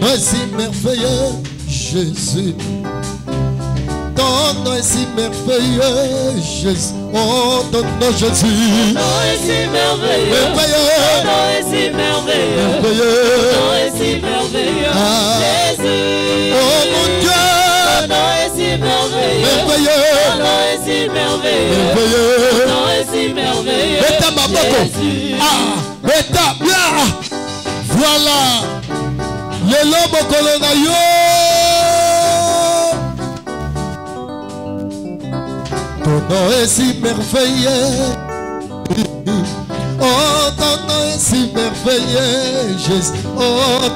nom est si merveilleux, Jésus. Ton nom est si merveilleux, Jésus. Oh, ton nom, Jésus. Ton nom est si merveilleux. Ton nom est si merveilleux. Ton nom est si merveilleux. Jésus. Oh, mon Dieu. Ton nom est si merveilleux. Merveilleux. Ton nom est si merveilleux. Merveilleux. Ton nom est si merveilleux. Jésus. Ah, Beta, bien. Voilà. Le lobo colonayo. Ton nom est si merveilleux. Oh, ton nom est si merveilleux, Jésus. Oh,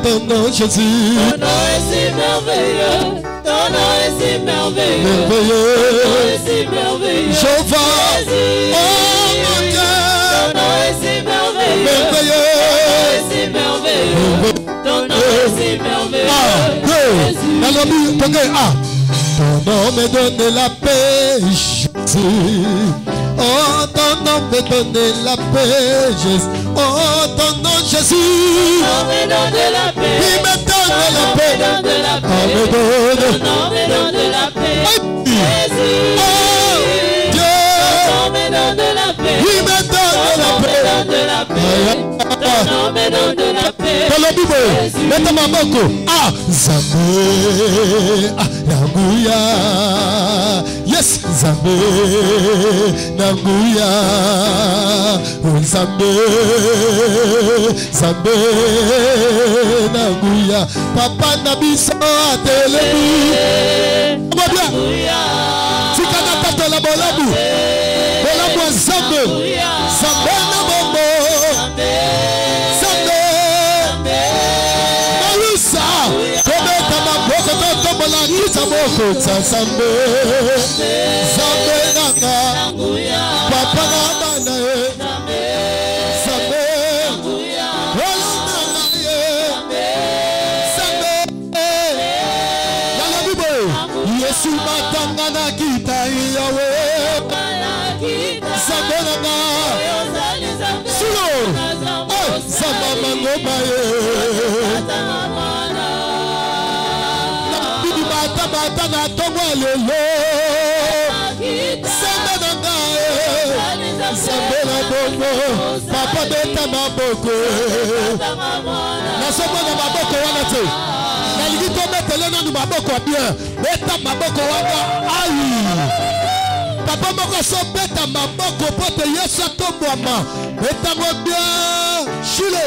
ton nom, Jésus. Ton nom est si merveilleux. Ton nom est si merveilleux. Merveilleux. Ton nom est si merveilleux. Jéhovah. Jésus. Oh, mon Dieu. Ton nom est si merveilleux. Merveilleux. Ton nom est si merveilleux. Ah, ton nom me donne la paix, Jésus. Oh, ton nom me donne la paix, Jésus. Oh, ton nom, Jésus. Ton nom me donne la paix. Il me donne la paix. Ton nom me donne la paix. Ton nom me donne la paix. Jésus. Oh, Dieu. Ton nom me donne la paix. Il me donne la paix. Ton nom me donne la paix. Meta maboko. Ah, Zambe. Ah, Nanguya. Yes, Zambe. Nanguya. Oh, Zambe. Zambe. Nanguya. Papa Nabiso Atelemi. Nanguya. Tikana Tatola Bolabu. Bolabu Zambe. Zambe na bombo. Zambe, Zambe nanga, Papa nanga na Zambe, wala nanga Zambe, yala bibo, Yesu matanga na kita yawe, Zambe nanga, sulo, Zamba mangoma ye. Batana tomo lelo Samba nanga Samba na boko Papa beta maboko Nasomo na maboko wana te Naligi to metele na maboko bien Beta maboko wana ayi Papa moko so beta maboko pote Yesu atomwama Beta mo bien Shilo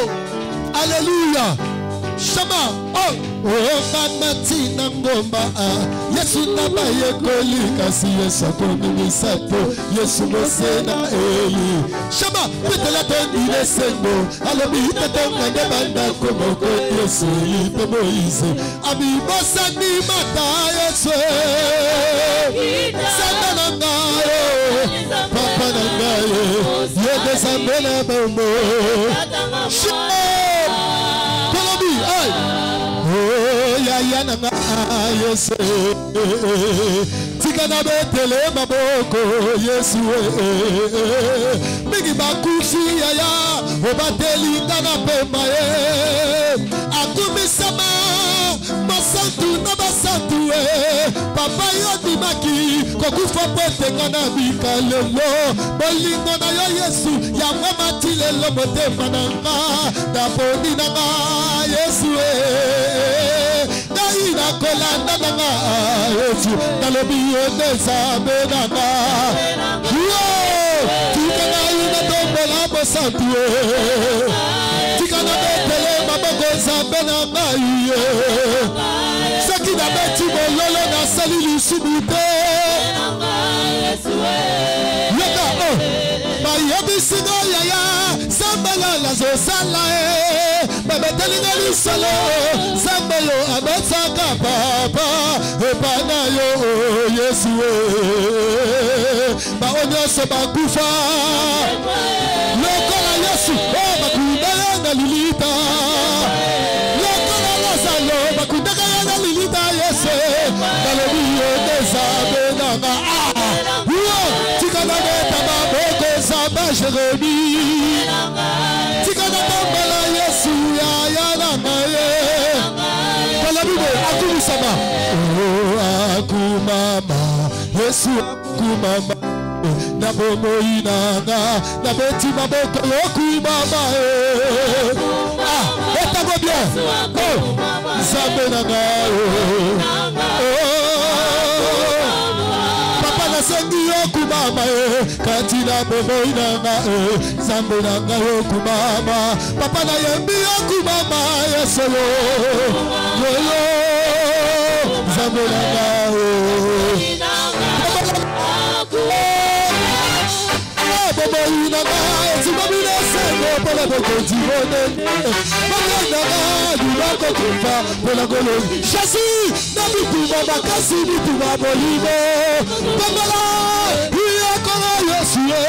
Alléluia Shama, oh, Matina Ngomba, Yesu Nabaye Kolikasi, Yesu Komisato, Yesu Mosena Eli. Shama, Petela Tondile Sendo, Alobita Tonga Banda Komoko, Yesu Ite Moise, Abi Bosani Mata, Yesu, Sanda Nangayo, Papa Nangayo, Yede Sambela Bombo, Shama. Oh, ya nanga Yesu Tikana betele maboko Yesu Mingi bakufi ya Obateli ngana pemba Akumi sama Masantu na basantu Papa yodi maki Kokufa pote ngana bikalelo Bolingo na yo Yesu Ya mwema tilelo mote mananga Daponi nanga Yesu Naina kolanda nanga Yesu Nalobi yone sabe nanga Tikana ina tombola bosantu Tikana betele maboko sabe nanga Saki na beti bololo na sali lusubute Yoka Ma yebi sigo yaya Sambala la zo sala Babatelinga lisalo Sambalo abetsaka papa Epana yo Yesu Ba onyoso bakufa Lokola Yesu bakudaya na lilita Lokola Lazalo bakudaya na lilita Yesu Balobi yoneza benanga Tikana beta baboko Samba Jérémie Tikana bambala Yesu ya nanga akumisama. Oh, akumama. Yesu akumama. Na bomo inanga. Na beti maboko yokumama. Ah, etago bien. Oh, Zambe nanga. Papa nasengi yokumama. Katina bomo inanga. Zambe nanga yokumama. Papa na yembi yokumama. Yesu yo. Yo. Zambe nanga. Bobo inanga. Zimabile sengo. Pala boko jibone. Jésus, Nabi Touba Bakasi, Touba Bolimo, Pamela, Yakora Yosue,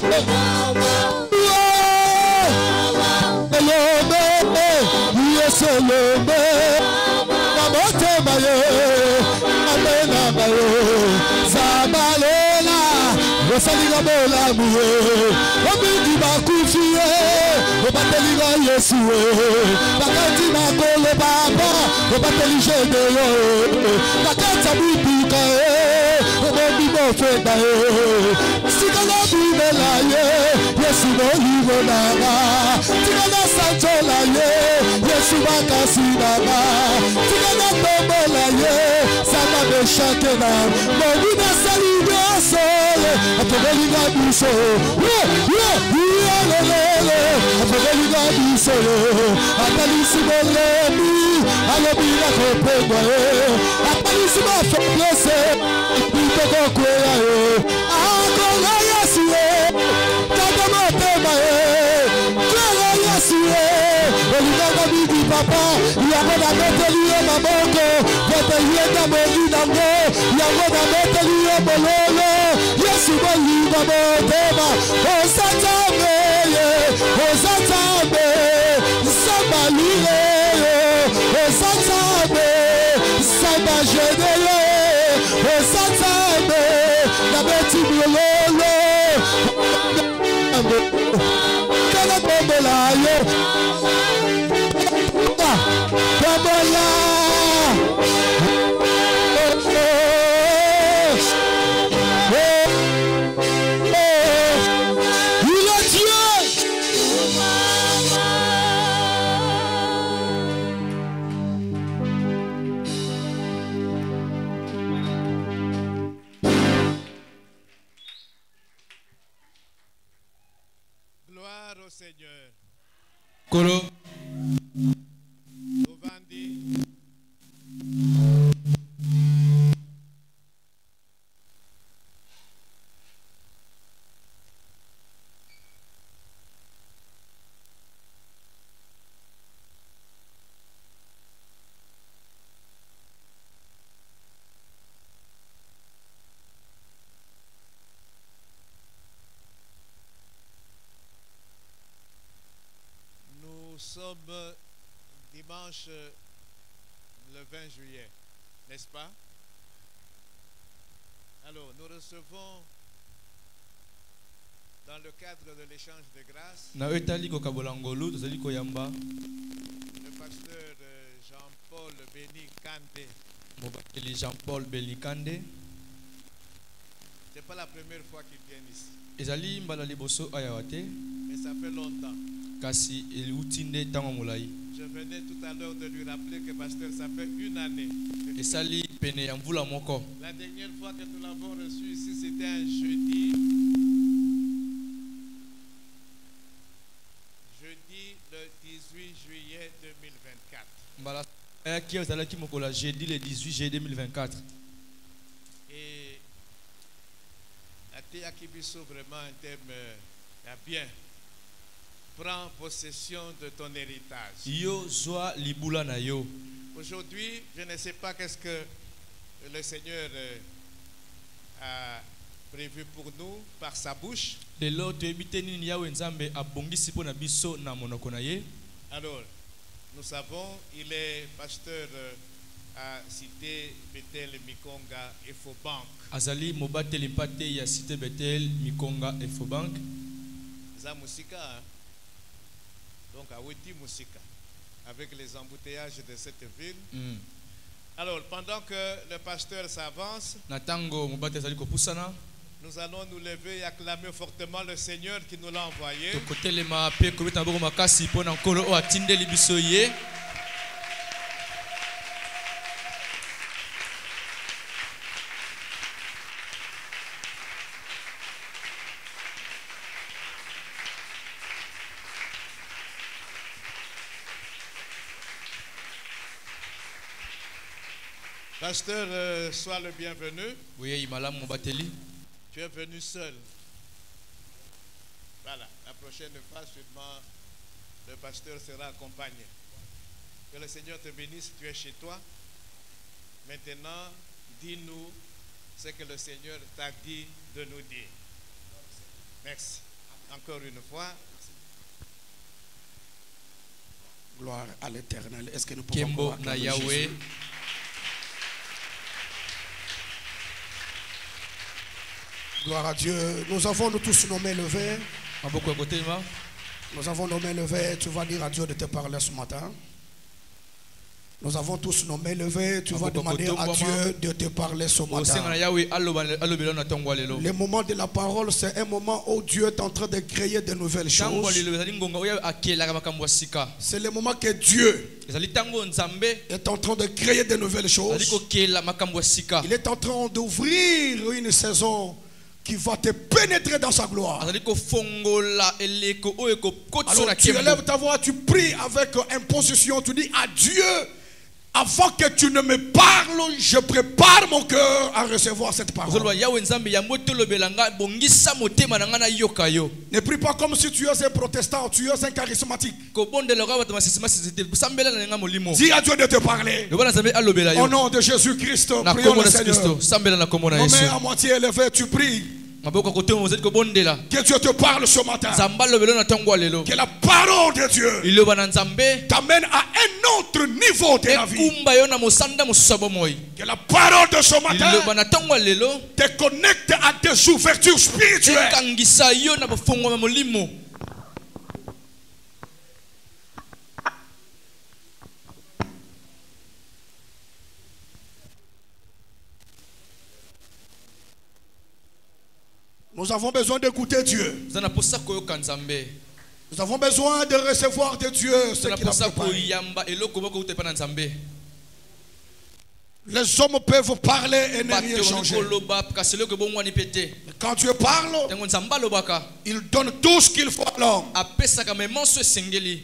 Elombe, Yesolombe, Namote Maye, Amena Maye, Zabalela, Rosaliga Bola Mouye, Obidi Bakufie, Obateliga Yesue, Bakati Makole Baba, Obatelige de Yo, Bakata Bibika, Obobi Mofeda, Sikala Bibela, Yesuno Livonaga, Tikala Santola, Yesubakasinaga, Tikala Tomola, Sama de Shakena, Mobina Saliga Sole, Atobeliga Biso, Atobeliga Biso, Atalisibelemi, Alobina Kopegwa, Atalisima Foplese, Pitoko Kwea, Akola Yasue, Tadamatema, Kwela Yasue, Oligaga Bigi Papa, Yamoda Metelie Mamoko, Votelieta Molinango, Yamoda Metelie Mololo, Yesu Boliga Motema, Osatame, Osatame, Sabalile, Osatame, Sabajene, Osatame, Nabeti Mololo, Kana Bobola, Bobola. Gloire au Seigneur. Kolo. Ovandi. Nous sommes dimanche le 20 juillet, n'est-ce pas? Alors, nous recevons dans le cadre de l'échange de grâce Na etali ko kabolangolu tozali ko yamba le pasteur Jean-Paul Béni Kandé. mobakeli Jean-Paul Belikande. Ce n'est pas la première fois qu'il vient ici, Ezali mbala liboso ayawate mais ça fait longtemps. kasi elutinde tango molai. Je venais tout à l'heure de lui rappeler que pasteur, ça fait une année. Esali pene ya mvula moko. La dernière fois que nous l'avons reçu ici, c'était un jeudi. Jeudi le 18 juillet 2024. Mbala ayaki ozalaki mokola jeudi le 18 juillet 2024. Et Até Akibiso vraiment un thème bien. Prends possession de ton héritage. Yo zwa libula na yo. Aujourd'hui, je ne sais pas qu'est-ce que le Seigneur a prévu pour nous par sa bouche. Lelo toyebite nini yawe nzambe abongisi mpo na biso na monoko na ye. Alors, nous savons, il est pasteur à Cité Bethel Mikonga Efobank. Azali mobateli mpate ya Cité Bethel Mikonga Efobank. Za Musika, hein? Donc à Weti Musika, avec les embouteillages de cette ville. Alors, pendant que le pasteur s'avance, Natango mobate ezali kopusana. nous allons nous lever et acclamer fortement le Seigneur qui nous l'a envoyé. Tokotelema pe kobeta mboko makasi pona nkolo o atindeli biso ye. Pasteur, sois le bienvenu. Oui, malamu mobateli. Tu es venu seul. Voilà, la prochaine fois, sûrement, le pasteur sera accompagné. Que le Seigneur te bénisse, tu es chez toi. Maintenant, dis-nous ce que le Seigneur t'a dit de nous dire. Merci. Encore une fois. Gloire à l'Éternel. Est-ce que nous pouvons Kembo acclamer na Jésus? Yahweh. Gloire à Dieu. Nous avons nous tous nommé le verre. Maboko ya kotelema. Nous avons nommé le verre. Tu vas dire à Dieu de te parler ce matin. Nous avons tous nommé le verre. Tu vas demander à Dieu de te parler ce Osenga na matin. Yahweh alobela na tongwa lelo. Le moment de la parole, c'est un moment où Dieu est en train de créer de nouvelles Tango choses. lelo ezali ngonga oya akelaka makambo ya sika. C'est le moment que Dieu Ezali tango nzambe est en train de créer de nouvelles ezali choses. kokela makambo ya sika. Il est en train d'ouvrir une saison qui va te pénétrer dans sa gloire. Azali kofongola eleko oyo ekokotisa Alors na tu kembo. élèves ta voix, tu pries avec imposition, tu dis à Dieu, avant que tu ne me parles, je prépare mon cœur à recevoir cette parole. Ozoloba Yahweh nzambe ya motolobela nga bongisa motema na nga na yoka yo. Ne prie pas comme si tu es un protestant, tu es un charismatique. Kobondela ka bato masisima sisite sambela na nga molimo. Dis à Dieu de te parler. Loba nzambe alobela Au yo. nom de Jésus-Christ, Na prions kombo le na Seigneur. Kristo sambela na kombo na Nos Yesu. mains à moitié élevées, tu pries. Maboko kotema ozali kobondela. Que Dieu te parle ce matin. Nzambe alobela na tongwa lelo. Que la parole de Dieu Iloba na nzambe t'amène à un autre niveau de la vie. ekumba yo na mosanda mosabo moi. Que la parole de ce matin Iloba na tongwa lelo te connecte à des ouvertures spirituelles. ekangisa yo na bofongwa molimo. Nous avons besoin d'écouter Dieu. Zana posa koyoka nzambe. Nous avons besoin de recevoir de Dieu ce Zana qu'il a posa préparé. koyamba eloko boko utepa na nzambe. Les hommes peuvent parler et ne rien Bato changer. koloba kasi eloko bongwani pete. Quand Dieu parle, Tango nzambe alobaka il donne tout ce qu'il faut à l'homme. apesaka memonso esengeli.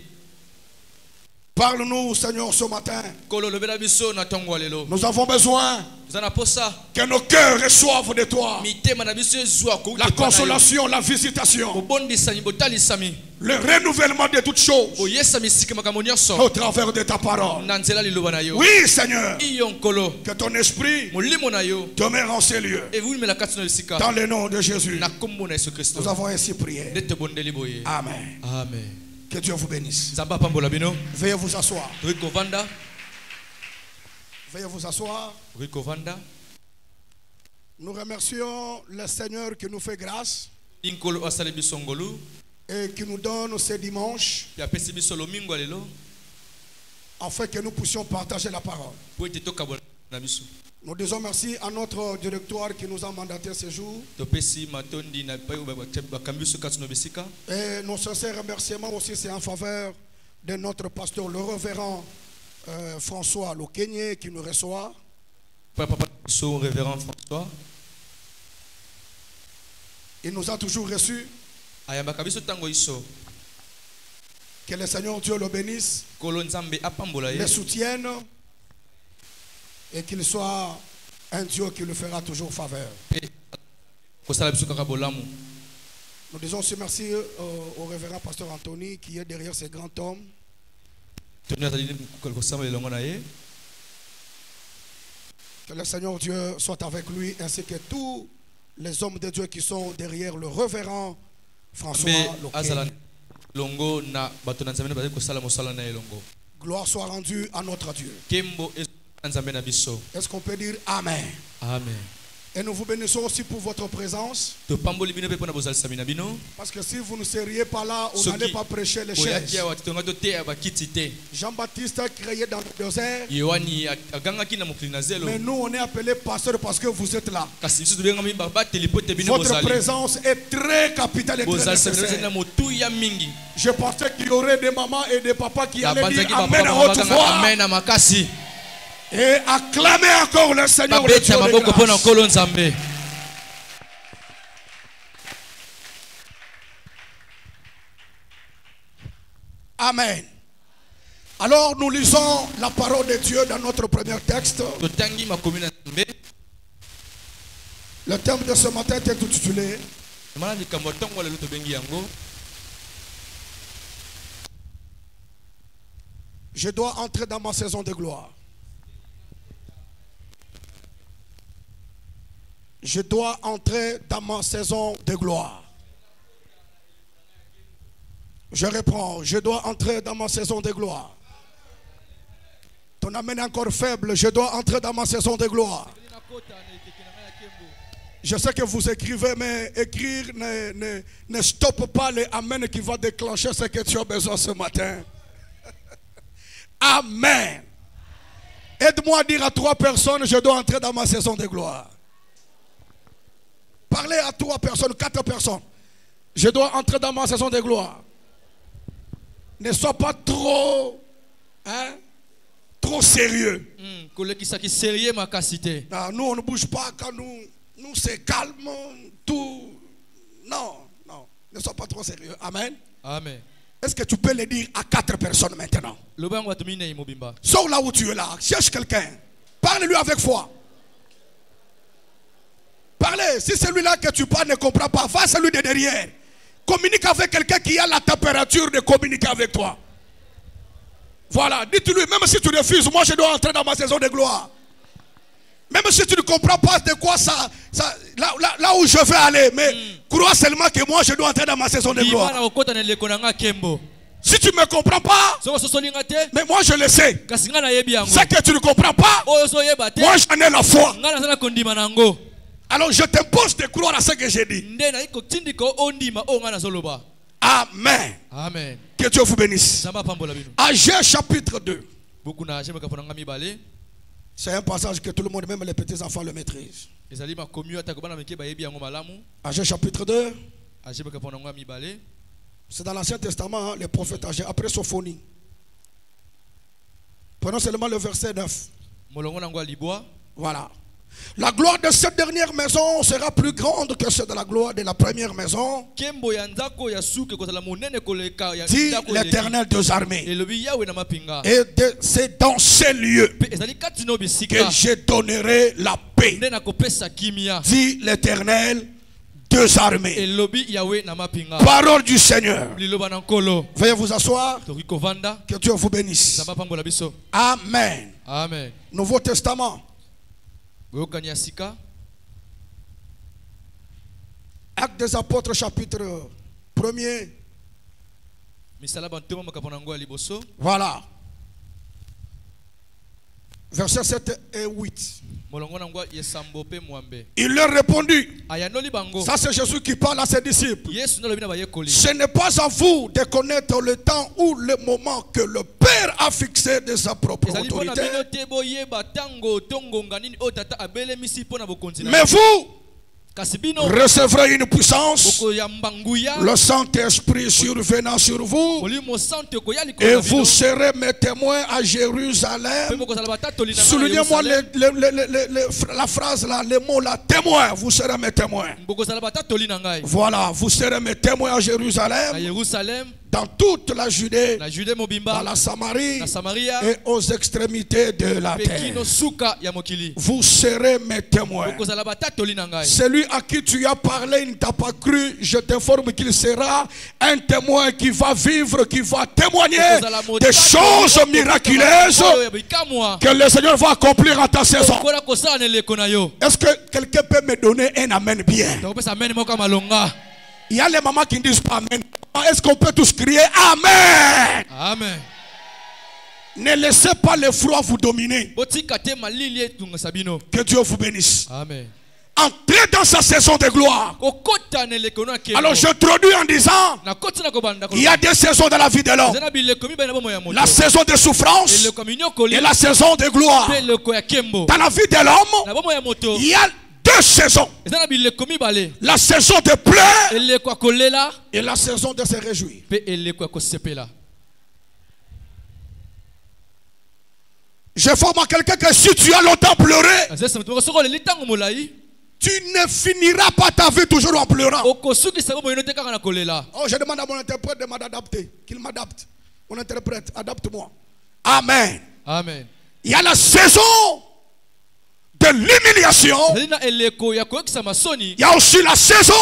Parle-nous, Seigneur, ce matin. Kololobela biso na tongwa lelo. Nous avons besoin Zana posa que nos cœurs reçoivent de toi mitema na biso ezwa ko la consolation, la visitation, bobondisami botalisami le renouvellement de toutes choses boyesa misika makambo nyonso au travers de ta parole. na nzela liloba na yo. Oui, Seigneur, Iyo nkolo que ton esprit molimo na yo demeure en ces lieux. evumela kati na esika Dans le nom de Jésus, na kombo na Yesu Kristo. nous avons ainsi prié. Nde tobondeli boye. Amen. Amen. Que Dieu vous bénisse. Nzambe apambola bino. Veuillez vous asseoir. Tokoki kovanda. Veuillez vous asseoir. Tokoki kovanda. Nous remercions le Seigneur qui nous fait grâce Inkolo asali biso ngolu. et qui nous donne ce dimanche Pe apesi biso lomingo ya lelo. afin que nous puissions partager la parole. Po ete tokabola na biso. Nous disons merci à notre directoire qui nous a mandaté ce jour Topesi matondi na pai bakambi biso kati na bisika. et nos sincères remerciements aussi c'est en faveur de notre pasteur le révérend François Lokenye qui nous reçoit. Papa biso révérend François. Il nous a toujours reçus. Ayambaka biso tango iso. Que le Seigneur Dieu le bénisse, Kolo nzambe apambola ye. le soutienne et qu'il soit un Dieu qui le fera toujours faveur. Kosala biso kaka bolamu. Nous disons aussi merci au révérend pasteur Anthony qui est derrière ce grand homme. Toni azali kosala elongo na ye. Que le Seigneur Dieu soit avec lui ainsi que tous les hommes de Dieu qui sont derrière le révérend François azala Lokenye. longo na bato na nzambe na bazali kosala mosala na elongo. Gloire soit rendue à notre Dieu. Kembo nzambe na biso. Est-ce qu'on peut dire Amen? Amen. Et nous vous bénissons aussi pour votre présence. Parce que si vous ne seriez pas là, on n'allait pas prêcher les chaises. Jean-Baptiste a créé dans le désert. Mais nous, on est appelés pasteurs parce que vous êtes là. Votre présence est très capitale et très nécessaire. Je pensais qu'il y aurait des mamans et des papas qui allaient dire Amen à haute voix. Et acclamer encore le Seigneur de Dieu de grâce. Amen. Alors nous lisons la parole de Dieu dans notre premier texte. Le thème de ce matin est intitulé Je dois entrer dans ma saison de gloire. Je dois entrer dans ma saison de gloire. Je reprends. Je dois entrer dans ma saison de gloire. Ton amen est encore faible. Je dois entrer dans ma saison de gloire. Je sais que vous écrivez, mais écrire ne stoppe pas les amen qui va déclencher ce que tu as besoin ce matin. Amen. Aide-moi à dire à 3 personnes, je dois entrer dans ma saison de gloire. Parlez à 3 personnes, 4 personnes. Je dois entrer dans ma saison de gloire. Ne sois pas trop, trop sérieux. Non, nous, on ne bouge pas quand nous c'est calme, tout. Non. Ne sois pas trop sérieux. Amen. Amen. Est-ce que tu peux le dire à 4 personnes maintenant? Sors là où tu es là. Cherche quelqu'un. Parle-lui avec foi. Parlez. Si celui-là que tu parles ne comprend pas, va celui de derrière. Communique avec quelqu'un qui a la température de communiquer avec toi. Voilà. Dites-lui, même si tu refuses, moi je dois entrer dans ma saison de gloire. Même si tu ne comprends pas de quoi ça là où je vais aller, mais crois seulement que moi je dois entrer dans ma saison de gloire. Si tu ne me comprends pas, mais moi je le sais. C'est que tu ne comprends pas, moi j'en ai la foi. Alors je t'impose de croire à ce que j'ai dit. Amen. Amen. Que Dieu vous bénisse. Agé chapitre 2. C'est un passage que tout le monde, même les petits enfants, le maîtrisent. Agé chapitre 2. C'est dans l'Ancien Testament, hein, les prophètes Agé, après Sophonie. Prenons seulement le verset 9. Voilà. La gloire de cette dernière maison sera plus grande que celle de la gloire de la première maison. Dit l'Éternel des armées. Et c'est dans ces lieux que je donnerai la paix. Dit l'Éternel des armées. Parole du Seigneur. Veuillez vous asseoir. Que Dieu vous bénisse. Amen. Amen. Nouveau Testament. Actes des Apôtres chapitre 1er. Voilà. Versets 7 et 8. Il leur répondit. Ça c'est Jésus qui parle à ses disciples. Ce n'est pas à vous de connaître le temps ou le moment que le Père a fixé de sa propre autorité. Mais vous recevrez une puissance, le Saint-Esprit survenant sur vous, et vous serez mes témoins à Jérusalem. Soulignez-moi la phrase là, le mot là, témoin, vous serez mes témoins. Voilà, vous serez mes témoins à Jérusalem, dans toute la Judée, dans la Samarie et aux extrémités de la terre. Vous serez mes témoins. Celui à qui tu as parlé, il ne t'a pas cru. Je t'informe qu'il sera un témoin qui va vivre, qui va témoigner des choses miraculeuses que le Seigneur va accomplir en ta saison. Est-ce que quelqu'un peut me donner un amen bien? Il y a les mamans qui ne disent pas amen. Est-ce qu'on peut tous crier amen? Amen. Ne laissez pas le froid vous dominer. Que Dieu vous bénisse. Amen. entrer dans sa saison de gloire. Alors j'introduis en disant, il y a des saisons dans la vie de l'homme. La saison de souffrance et la saison de gloire. Dans la vie de l'homme, il y a deux saisons. La saison de pleurs et la saison de se réjouir. J'informe à quelqu'un que si tu as longtemps pleuré, tu ne finiras pas ta vie toujours en pleurant. Oh, je demande à mon interprète de m'adapter, qu'il m'adapte. Mon interprète, adapte-moi. Amen. Amen. Il y a la saison de l'humiliation. Il y a aussi la saison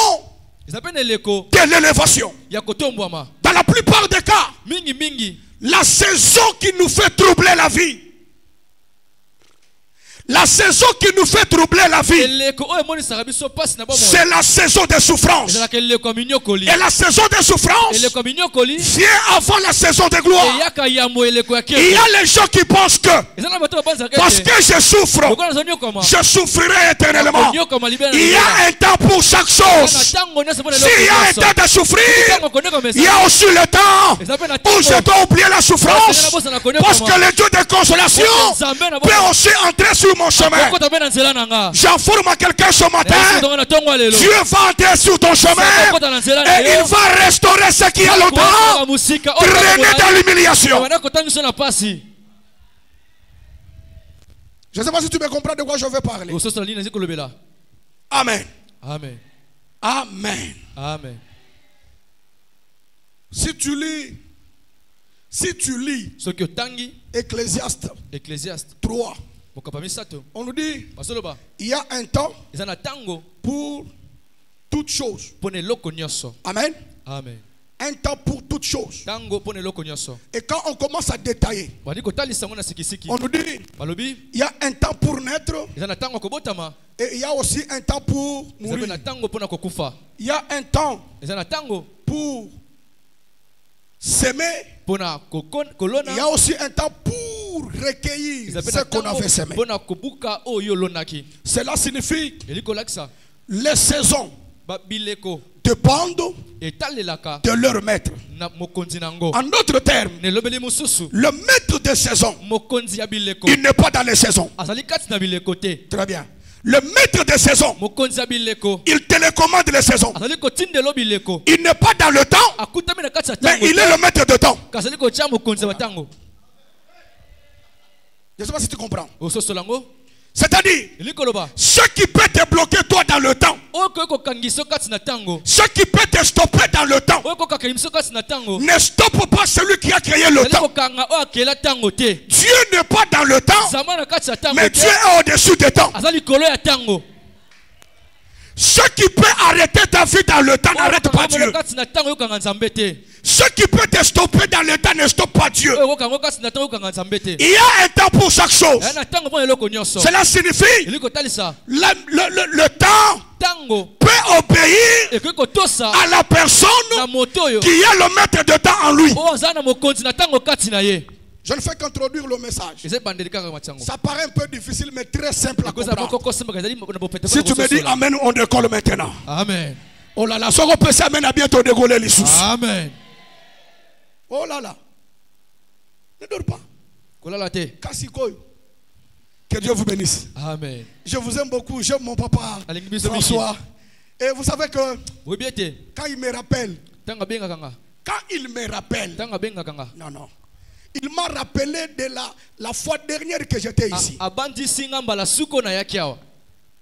de l'élévation. Dans la plupart des cas, la saison qui nous fait troubler la vie, la saison qui nous fait troubler la vie, c'est la saison de souffrance. Et la saison de souffrance vient avant la saison de gloire. Il y a les gens qui pensent que parce que je souffre, je souffrirai éternellement. Il y a un temps pour chaque chose. S'il y a un temps de souffrir, il y a aussi le temps où je dois oublier la souffrance, parce que le Dieu de consolation peut aussi entrer sur mon chemin. J'informe à quelqu'un ce matin, Dieu va entrer sur ton chemin et il va restaurer ce qui a longtemps traîné dans l'humiliation. Je ne sais pas si tu me comprends de quoi je veux parler. Amen. Amen. Amen. Amen. Si tu lis Ecclésiaste 3, on nous dit il y a un temps pour toutes choses. Amen. Amen. Un temps pour toutes choses. Et quand on commence à détailler, on nous dit il y a un temps pour naître et il y a aussi un temps pour mourir. Il y a un temps pour s'aimer. Il y a aussi un temps pour recueillir ce qu'on avait semé. Cela signifie les saisons dépendent de leur maître. En d'autres termes, le maître des saisons, il n'est pas dans les saisons. Très bien. Le maître des saisons, il télécommande les saisons. Il n'est pas dans le temps, mais il est le maître de temps. Je ne sais pas si tu comprends. C'est-à-dire, ce qui peut te bloquer toi dans le temps, ce qui peut te stopper dans le temps, ne stoppe pas celui qui a créé le temps. Dieu n'est pas dans le temps, mais Dieu est au-dessus du temps. Ce qui peut arrêter ta vie dans le temps n'arrête pas Dieu. Ce qui peut te stopper dans le temps ne stoppe pas Dieu. Il y a un temps pour chaque chose. Cela signifie le temps peut obéir à la personne qui a le maître de temps en lui. Je ne fais qu'introduire le message. Ça paraît un peu difficile, mais très simple à comprendre. Si tu me dis Amen, on décolle maintenant. Amen. Oh là là, ce qu'on peut dire Amen à bientôt décoller les sous. Amen. Oh là là. Ne dors pas. Que Dieu vous bénisse. Amen. Je vous aime beaucoup. J'aime mon papa François. Et vous savez que quand il me rappelle, non, non. Il m'a rappelé de la fois dernière que j'étais ici.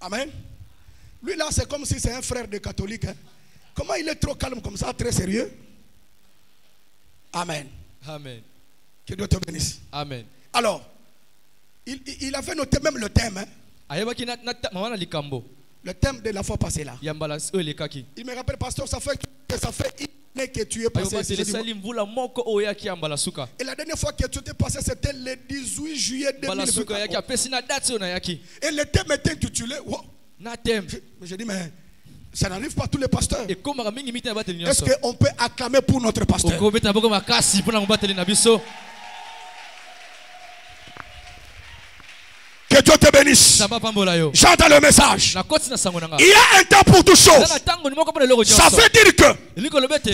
Amen. Lui là, c'est comme si c'est un frère de catholique. Hein. Comment il est trop calme comme ça, très sérieux. Amen. Amen. Que Dieu te bénisse. Amen. Alors, il avait noté même le thème. Hein. Le thème de la fois passée là. Il me rappelle, pasteur, ça fait que tu es passé. Et la dernière fois que tu étais passé, c'était le 18 juillet 2024. Et le thème était intitulé. Wow. Je dis, mais ça n'arrive pas à tous les pasteurs. Est-ce qu'on peut acclamer pour notre pasteur? Que Dieu te bénisse. J'entends le message. Il y a un temps pour toutes choses. Ça veut dire que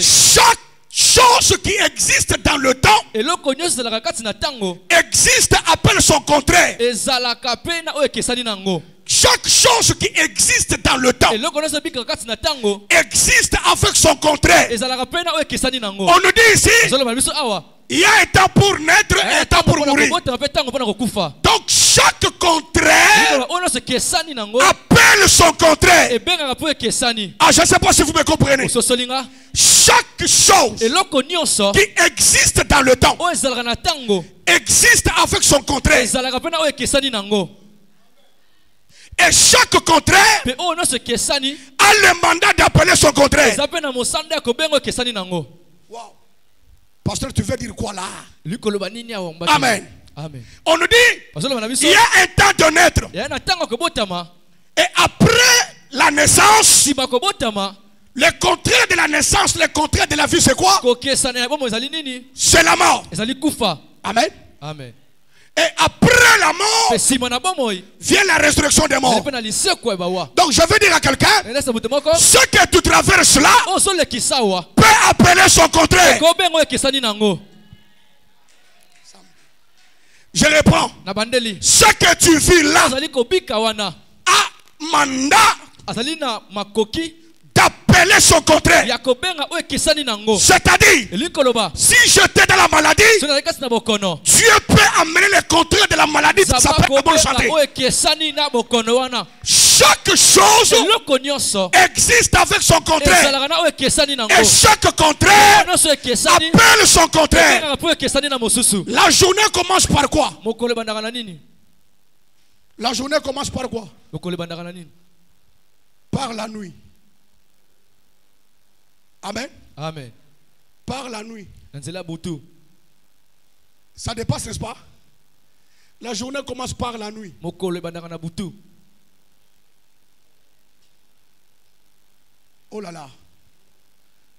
chaque chose qui existe dans le temps existe, appelle son contraire. Chaque chose qui existe dans le temps existe avec son contraire. On nous dit ici, il y a un temps pour naître et un temps pour mourir. Donc chaque contraire appelle son contraire. Ah, je ne sais pas si vous me comprenez. Chaque chose qui existe dans le temps existe avec son contraire. Et chaque contraire a le mandat d'appeler son contraire. Wow. Pasteur, tu veux dire quoi là? Amen. On nous dit, il y a un temps de naître. Et après la naissance, le contraire de la naissance, le contraire de la vie, c'est quoi? C'est la mort. Amen. Amen. Et après la mort, vient la résurrection des morts. Donc je veux dire à quelqu'un, ce que tu traverses là peut appeler son contraire. Je reprends. Ce que tu vis là a mandat d'appeler son contraire. C'est-à-dire, si j'étais dans la maladie, Dieu peut amener le contraire de la maladie. Ça s'appelle la bonne santé. Chaque chose existe avec son contraire. Et chaque contraire appelle son contraire. La journée commence par quoi? La journée commence par quoi? Par la nuit. Amen. Amen. Par la nuit. Ça dépasse, n'est-ce pas? La journée commence par la nuit. Oh là là.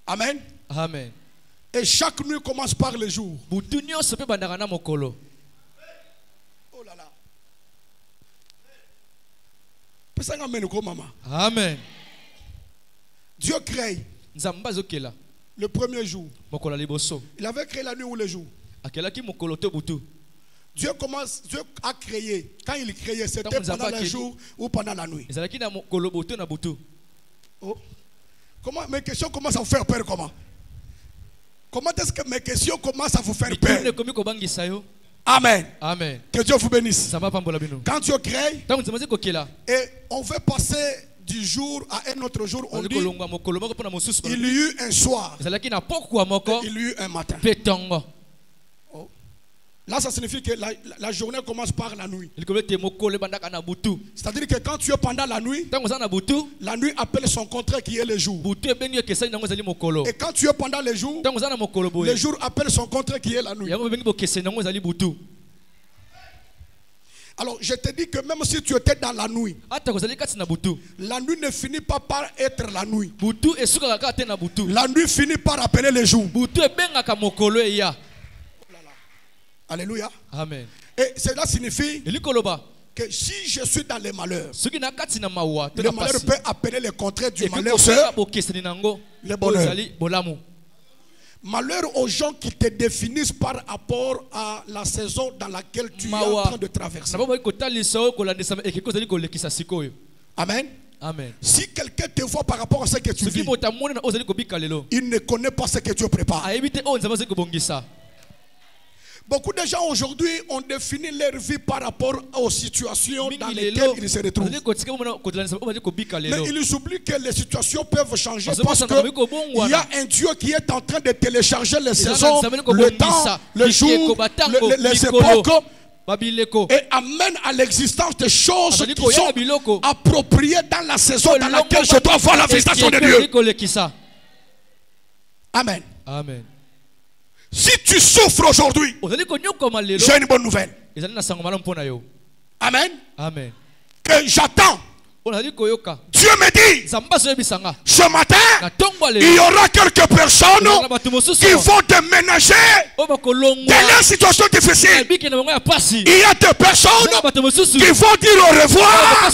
Amen. Amen. Et chaque nuit commence par le jour. Oh là là. Amen. Dieu crée le premier jour. Il avait créé la nuit ou le jour. Dieu a créé. Quand il créait, c'était pendant le jour ou pendant la nuit. Oh. Comment, mes questions commencent à vous faire peur? Comment est-ce que mes questions commencent à vous faire peur? Amen. Amen. Que Dieu vous bénisse. Quand Dieu crée, et on veut passer du jour à un autre jour, on dit, il y eut un soir et il y eut un matin. Oh. Là, ça signifie que la journée commence par la nuit. C'est-à-dire que quand tu es pendant la nuit appelle son contraire qui est le jour. Et quand tu es pendant le jour appelle son contraire qui est la nuit. Alors, je te dis que même si tu étais dans la nuit ne finit pas par être la nuit. La nuit finit par appeler le jour. Alléluia. Amen. Et cela signifie que si je suis dans les malheurs, le malheur peut appeler le contraire du malheur, le bonheur. Malheur aux gens qui te définissent par rapport à la saison dans laquelle tu es en train de traverser. Amen. Amen. Si quelqu'un te voit par rapport à ce que tu vis, il ne connaît pas ce que Dieu prépare. Beaucoup de gens aujourd'hui ont défini leur vie par rapport aux situations dans lesquelles ils se retrouvent. Mais ils oublient que les situations peuvent changer parce qu'il y a un Dieu qui est en train de télécharger les saisons, le temps, le jour, les époques, et amène à l'existence des choses qui sont appropriées dans la saison dans laquelle je dois voir la visitation de Dieu. Amen. Amen. Si tu souffres aujourd'hui, j'ai une bonne nouvelle. Amen. Amen. Que j'attends. Dieu Dieu me dit, ce matin, il y aura quelques personnes qui vont déménager dans leur situation difficile. Il y a des personnes qui vont dire au revoir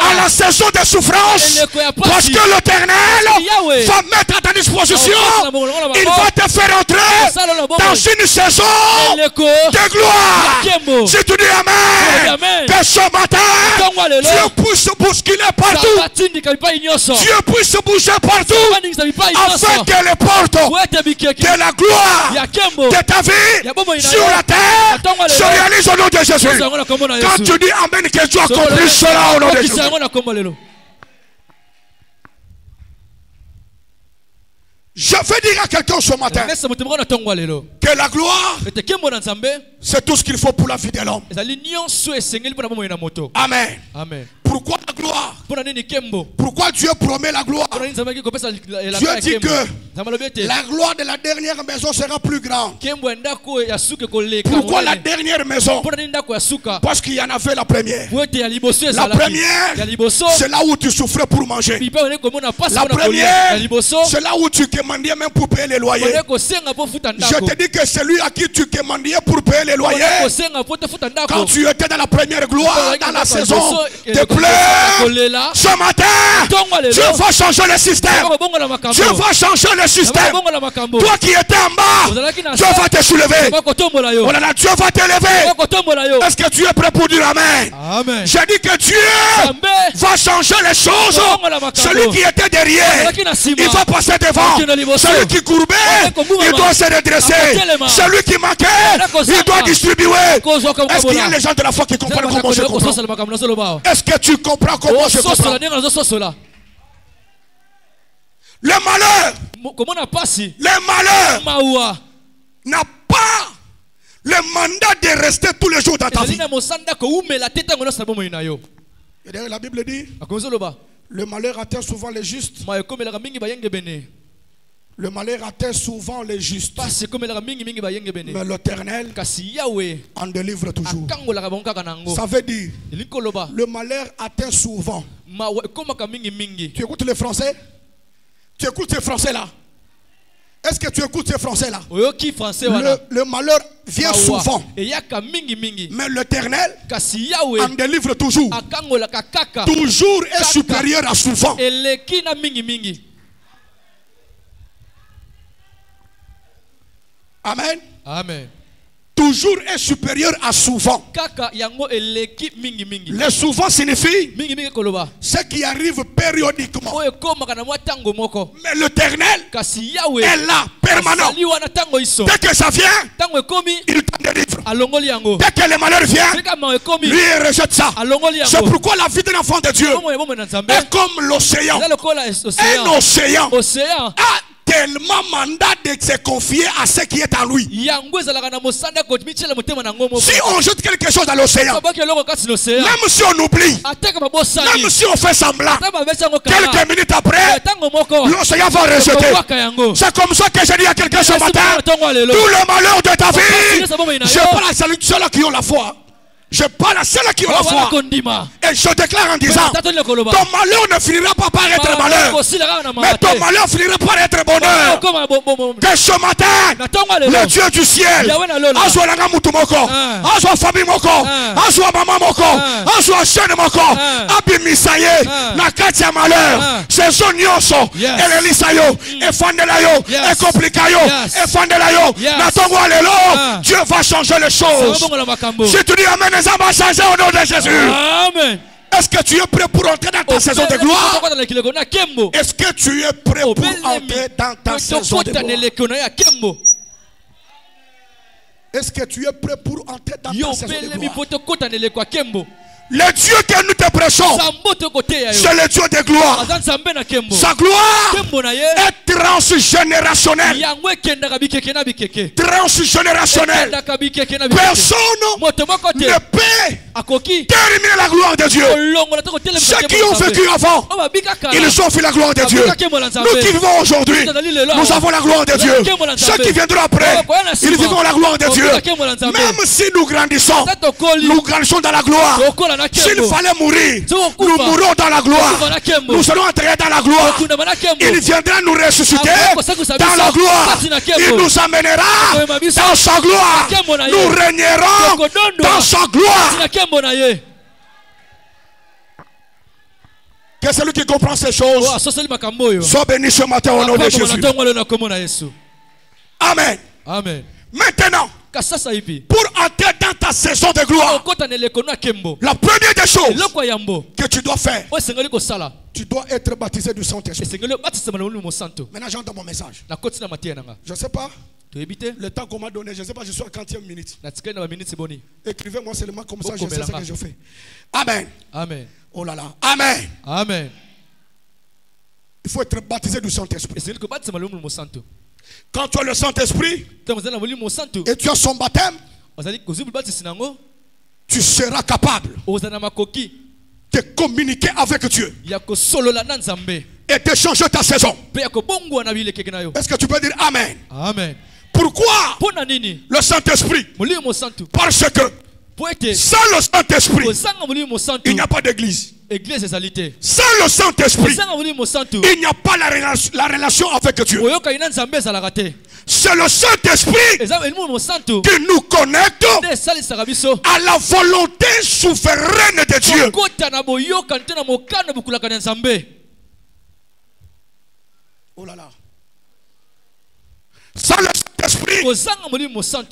à la saison de souffrance, parce que l'Éternel va mettre à ta disposition, il va te faire entrer dans une saison de gloire. Si tu dis Amen, que ce matin, Dieu puisse se bousculer partout. Dieu puisse se bouger partout, afin que les portes de la gloire de ta vie sur la terre se réalisent au nom de Jésus. Quand tu dis Amen, que Dieu accomplisse cela au nom de Jésus. Je vais dire à quelqu'un ce matin que la gloire, c'est tout ce qu'il faut pour la vie de l'homme. Amen. Amen. Pourquoi la gloire? Pourquoi Dieu promet la gloire? Dieu dit que la gloire de la dernière maison sera plus grande. Pourquoi la dernière maison? Parce qu'il y en avait la première. La première, c'est là où tu souffrais pour manger. La première, c'est là où tu commandais même pour payer les loyers. Je te dis que celui à qui tu commandais pour payer les loyers, quand tu étais dans la première gloire, dans la saison de pleurs, ce matin, Dieu va changer le système. Dieu va changer le système. Toi qui étais en bas, Dieu va te soulever. Oh là là, Dieu va t'élever. Est-ce que tu es prêt pour dire Amen? Amen. J'ai dit que Dieu va changer les choses. Celui qui était derrière, il va passer devant. Celui qui courbait, il doit se redresser. Celui qui manquait, il doit distribuer. Est-ce qu'il y a les gens de la foi qui comprennent comment je comprends? Est-ce que tu comprends comment je comprends? Le malheur n'a pas le mandat de rester tous les jours dans ta vie. Et d'ailleurs, la Bible dit, le malheur atteint souvent les justes. Le malheur atteint souvent les justes. Mais l'Éternel en délivre toujours. Ça veut dire, le malheur atteint souvent. Tu écoutes les Français? Tu écoutes ces Français là? Est-ce que tu écoutes ces Français là? Le malheur vient souvent. Mais l'Éternel en délivre toujours. Toujours est supérieur à souvent. Amen. Amen. Toujours est supérieur à souvent. Le souvent signifie ce qui arrive périodiquement. Mais l'Éternel est là, permanent. Dès que ça vient, il t'en délivre. Dès que le malheur vient, lui il rejette ça. C'est pourquoi la vie d'un enfant de Dieu est comme l'océan. Un océan a tellement mandat de se confier à ce qui est en lui. Si on jette quelque chose dans l'océan, même si on oublie, même si on fait semblant, quelques minutes après, l'océan va rejeter. C'est comme ça que je dis à quelqu'un ce matin, tout le malheur de ta vie, je parle à ceux qui ont la foi. Je parle à ceux qui ont la foi. Et je déclare en disant, ton malheur ne finira pas par être malheur, mais ton malheur finira par être bonheur. Que ce matin, le Dieu du ciel, Azwa Langa Mutumoko, Azwa Fabi Moko, Azwa Mama Moko, Azwa Shane Moko, Abi Misaye, Nakatia malheur, c'est son nyoso, Elelisayo, Efandelayo, Ekoplikayo, Efandelayo, Natongwa Lelo, Dieu va changer les choses. Si tu dis Amen, ça va changer au nom de Jésus. Amen. Est-ce que tu es prêt pour entrer dans ta saison de gloire? Est-ce que tu es prêt pour entrer dans ta saison de gloire? Est-ce que tu es prêt pour entrer dans ta saison de gloire? Le Dieu que nous te prêchons, c'est le Dieu de gloire. Sa gloire est transgénérationnelle. Transgénérationnelle. Personne ne peut terminer la gloire de Dieu. Ceux qui ont vécu avant, ils ont vu la gloire de Dieu. Nous qui vivons aujourd'hui, nous avons la gloire de Dieu. Ceux qui viendront après, ils vivront la gloire de Dieu. Même si nous grandissons dans la gloire. S'il fallait mourir, mourir, nous mourrons dans la gloire. Nous serons enterrés dans la gloire. Il viendra nous ressusciter dans la gloire. Il nous amènera dans sa gloire. Nous régnerons dans sa gloire. Que celui qui comprend ces choses soit béni ce matin au nom de Jésus. Amen. Amen. Maintenant, pour entrer dans ta saison de gloire, la première des choses que tu dois faire, tu dois être baptisé du Saint-Esprit. Maintenant, j'entends mon message. Je ne sais pas le temps qu'on m'a donné, je ne sais pas, je suis à 40e minute. Écrivez-moi seulement comme ça, je sais ce que je fais. Amen. Amen. Oh là là. Amen. Amen. Il faut être baptisé du Saint-Esprit. Quand tu as le Saint-Esprit et tu as son baptême, tu seras capable de communiquer avec Dieu et d'échanger ta saison. Est-ce que tu peux dire Amen? Amen. Pourquoi le Saint-Esprit? Parce que sans le Saint-Esprit, il n'y a pas d'église. Sans le Saint-Esprit, il n'y a pas la relation avec Dieu. C'est le Saint-Esprit qui nous connecte à la volonté souveraine de Dieu. Oh là là. Sans le Saint-Esprit,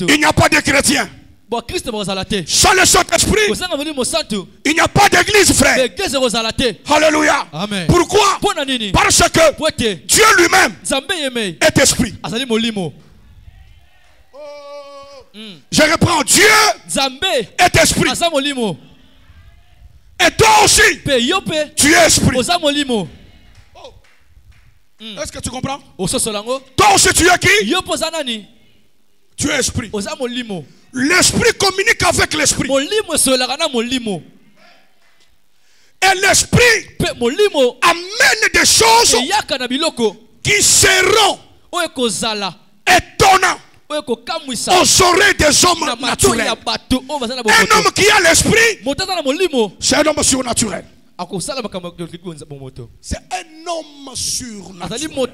il n'y a pas de chrétiens. Sans le Saint-Esprit, il n'y a pas d'église, frère. Alléluia. Amen. Pourquoi? Parce que Dieu lui-même est esprit. Je reprends. Dieu est esprit. Et toi aussi, tu es esprit. Est-ce que tu comprends? Toi aussi, tu es qui? Tu es esprit. L'esprit communique avec l'esprit. Et l'esprit amène des choses qui seront étonnantes aux oreilles des hommes naturels. Un homme qui a l'esprit, c'est un homme surnaturel. C'est un homme surnaturel.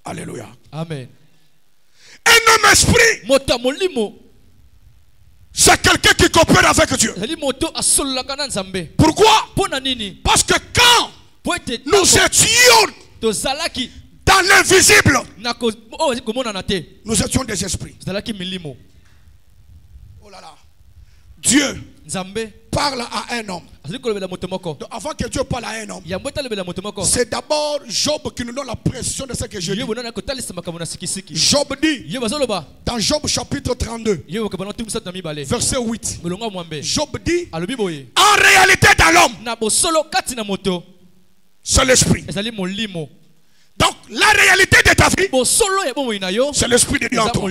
Alléluia. Amen. Un homme esprit, c'est quelqu'un qui coopère avec Dieu. Pourquoi? Parce que quand nous étions dans l'invisible, nous étions des esprits. Oh là là. Dieu parle à un homme. Donc avant que Dieu parle à un homme, c'est d'abord Job qui nous donne la précision de ce que je dis. Job dit, dans Job chapitre 32, verset 8, Job dit, en réalité dans l'homme, c'est l'esprit. Donc la réalité de ta vie, c'est l'esprit de Dieu en toi.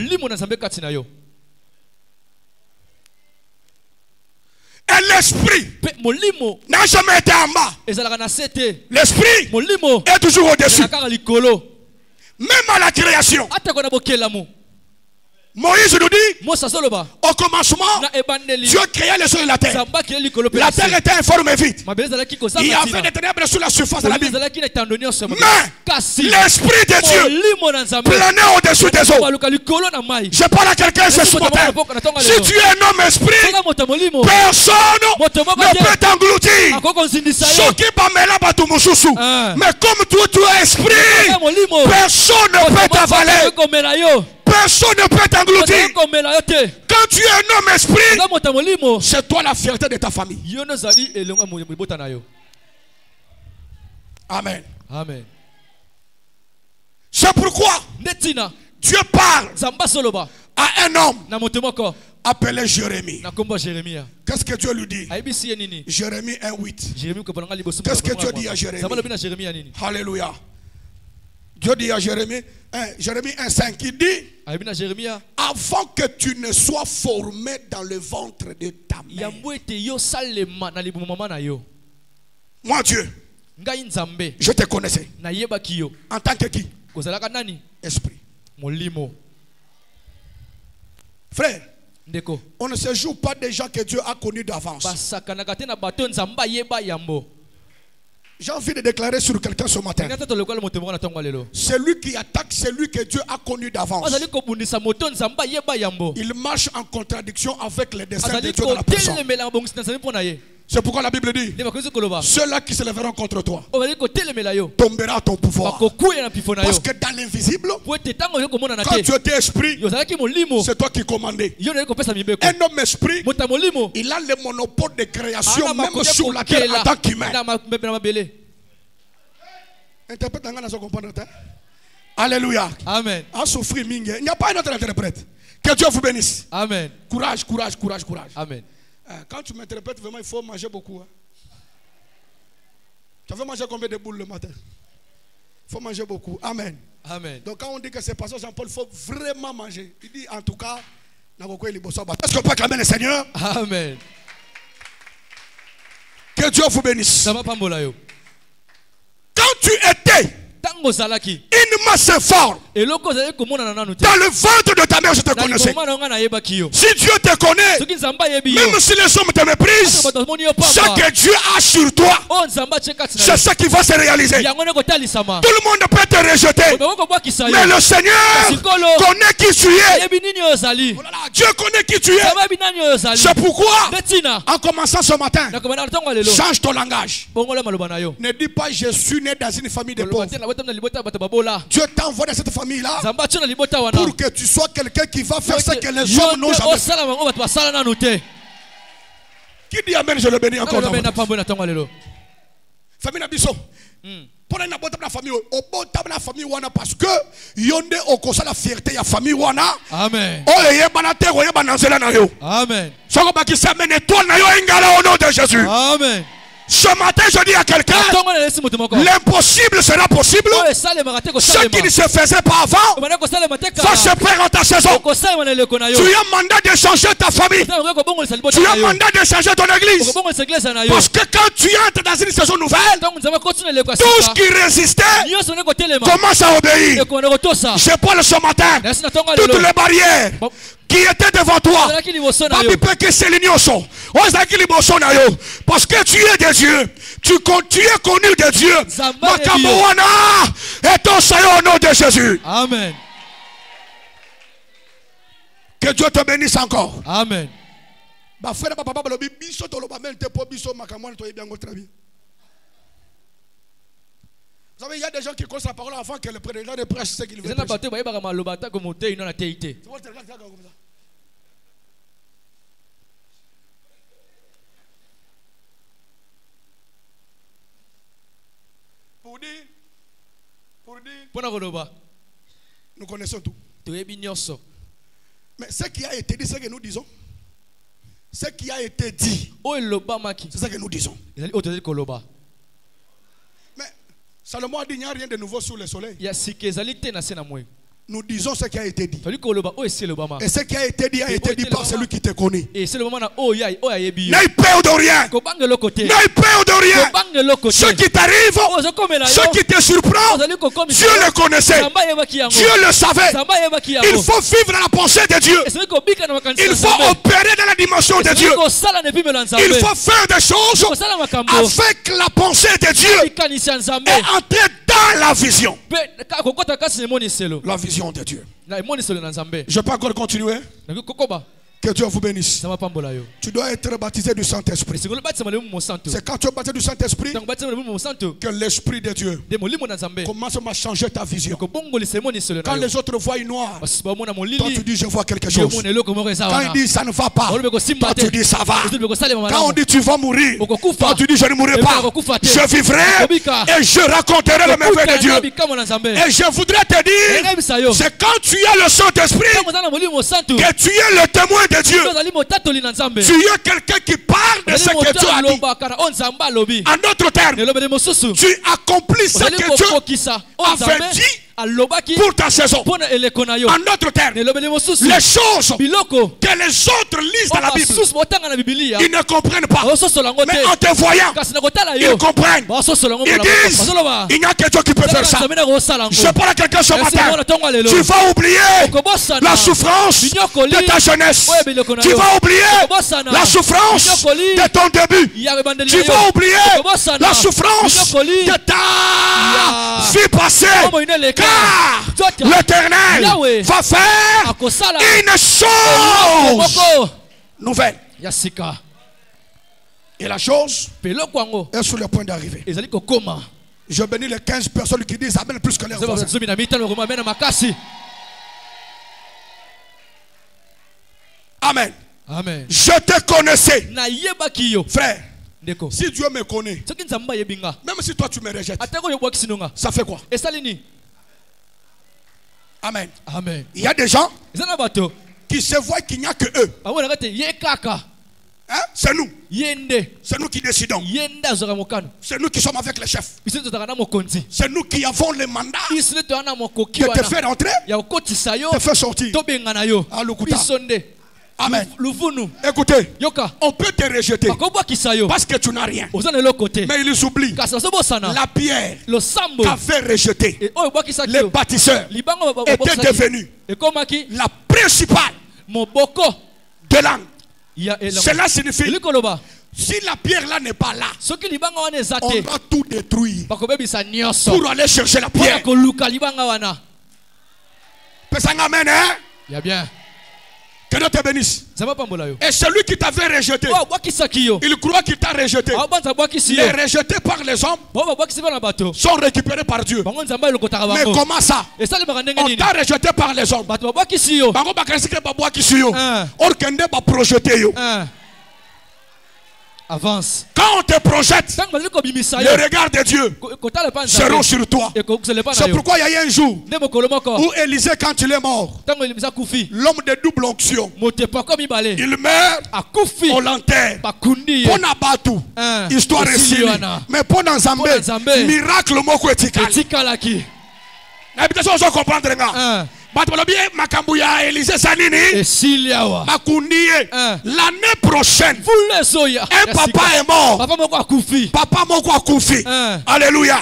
Et l'esprit n'a jamais été en bas. L'esprit est toujours au-dessus. Même à la création. Moïse nous dit, au commencement, Dieu créa les cieux et la terre. La terre était informe et vide. Il y avait des ténèbres sur la surface de la Bible. Mais l'esprit de Dieu planait au-dessus des eaux. Je parle à quelqu'un ce matin. Si tu es un homme esprit, personne ne peut t'engloutir. Mais comme toi tu es esprit, personne ne peut t'avaler. Personne ne peut t'engloutir. Quand tu es un homme esprit, c'est toi la fierté de ta famille. Amen. Amen. C'est pourquoi Dieu parle à un homme appelé Jérémie. Qu'est-ce que Dieu lui dit? Jérémie 1:8. Qu'est-ce que Dieu dit à Jérémie? Alléluia. Dieu dit à Jérémie 1:5, il dit, avant que tu ne sois formé dans le ventre de ta mère. Moi Dieu, je te connaissais. En tant que qui? Esprit. Frère, On ne se joue pas des gens que Dieu a connus d'avance. J'ai envie de déclarer sur quelqu'un ce matin. Celui qui attaque, c'est lui que Dieu a connu d'avance. Il marche en contradiction avec les desseins de Dieu dans la personne. C'est pourquoi la Bible dit, ceux-là qui se lèveront contre toi tomberont à ton pouvoir. Parce que dans l'invisible, quand tu étais esprit, c'est toi qui commandais. Un homme esprit, il a le monopole de création même sur la terre en tant qu'humain. Interprète, alléluia. Amen. Il n'y a pas un autre interprète. Que Dieu vous bénisse. Amen. Courage, courage, courage, courage. Amen. Quand tu m'interprètes, vraiment, il faut manger beaucoup. Tu veux manger combien de boules le matin? Il faut manger beaucoup. Amen. Amen. Donc quand on dit que c'est pasteur Jean-Paul, il faut vraiment manger. Il dit en tout cas, est-ce qu'on peut acclamer le Seigneur? Amen. Que Dieu vous bénisse. Quand tu étais une masse forte dans le ventre de ta mère, je te connaissais. Si Dieu te connaît, même si les hommes te méprisent, ce que Dieu a sur toi, c'est ce qui va se réaliser. Tout le monde peut te rejeter, mais le Seigneur connaît qui tu es. Dieu connaît qui tu es. C'est pourquoi, en commençant ce matin, change ton langage. Ne dis pas je suis né dans une famille de pauvres. Dieu t'envoie dans cette famille-là pour que tu sois quelqu'un qui va faire ce que les hommes n'ont jamais fait. Qui dit amen, je le bénis encore. Famille Nabiso. Pour une bonne famille, au bon temps la famille wana parce que yonde okosa la fierté ya famille wana. Amen. Oh ye banate oye bananzela na yo. Amen. Soko bakisa mene toi na yo ingala au nom de Jésus. Amen. Ce matin, je dis à quelqu'un, l'impossible sera possible. Ce qui ne se faisait pas avant va se faire en ta saison. Tu as mandat de changer ta famille. Tu as mandat de changer ton église. Parce que quand tu entres dans une saison nouvelle, tout ce qui résistait commence à obéir. Je parle ce matin, toutes les barrières qui était devant toi, parce que tu es de Dieu, tu es connu de Dieu. Et ton salut au nom de Jésus. Amen. Que Dieu te bénisse encore. Amen. Vous savez, il y a des gens qui connaissent la parole avant que le prédicateur ne prêche ce qu'il veut prêcher. Pour dire, nous connaissons tout. Mais ce qui a été dit, c'est ce que nous disons. Ce qui a été dit, c'est ce que nous disons. Mais Salomon a dit, il n'y a rien de nouveau sous le soleil. Nous disons ce qui a été dit. Et ce qui a été dit par celui qui te connaît. N'aie peur de rien. N'aie peur de rien. Ce qui t'arrive, ce qui te surprend, Dieu le connaissait. Dieu le savait. Il faut vivre dans la pensée de Dieu. Il faut opérer dans la dimension de Dieu. Il faut faire des choses avec la pensée de Dieu et entrer dans la vision. La vision de Dieu. Je peux encore continuer? Que Dieu vous bénisse. Tu dois être baptisé du Saint-Esprit. C'est quand tu es baptisé du Saint-Esprit que l'Esprit de Dieu commence à changer ta vision. Quand les autres voient noir, toi tu dis je vois quelque chose. Quand ils disent ça ne va pas, toi tu dis ça va. Quand on dit tu vas mourir, toi tu dis je ne mourrai pas. Je vivrai et je raconterai le merveille de Dieu. Et je voudrais te dire, c'est quand tu as le Saint-Esprit que tu es le témoin de Dieu. Tu es quelqu'un qui parle de ce que Dieu a dit. En d'autres termes, tu accomplis ce que Dieu avait dit pour ta saison. En d'autres termes, les choses que les autres lisent dans la Bible, ils ne comprennent pas. Mais en te voyant, ils comprennent. Ils disent, il n'y a que Dieu qui peut faire ça. Je parle à quelqu'un ce matin. Tu vas oublier la souffrance de ta jeunesse. Tu vas oublier la souffrance de ton début. Tu vas oublier la souffrance de ta vie passée. Car l'Éternel va faire une chose nouvelle. Et la chose est sur le point d'arriver. Je bénis les 15 personnes qui disent Amen plus que les voisins. Amen. Amen. Je te connaissais. Frère, si Dieu me connaît, même si toi tu me rejettes, ça fait quoi? Amen. Amen. Il y a des gens qui se voient qu'il n'y a que eux. Hein? C'est nous. C'est nous qui décidons. C'est nous qui sommes avec les chefs. C'est nous qui avons le mandat de te faire entrer, de te faire sortir. Amen. Écoutez, on peut te rejeter parce que tu n'as rien. Mais ils oublient la pierre qu'avaient rejeté les bâtisseurs était devenue la principale de l'âme. Cela signifie, si la pierre là n'est pas là, on va tout détruire pour aller chercher la pierre. Amen, hein? Il y a bien. Que Dieu te bénisse. Et celui qui t'avait rejeté, il croit qu'il t'a rejeté. Les rejetés par les hommes sont récupérés par Dieu. Mais comment ça? On t'a rejeté par les hommes. Avance. Quand on te projette, les regards de Dieu seront sur toi. C'est pourquoi il y a eu un jour où Élisée, quand il est mort, l'homme de double onction, il meurt, on l'enterre. On abat tout, histoire réussie. Mais pour dans Zambé, miracle moko etikali. L'habitation, on comprendre. L'année prochaine, un papa est mort. Papa moko akufi. Alléluia.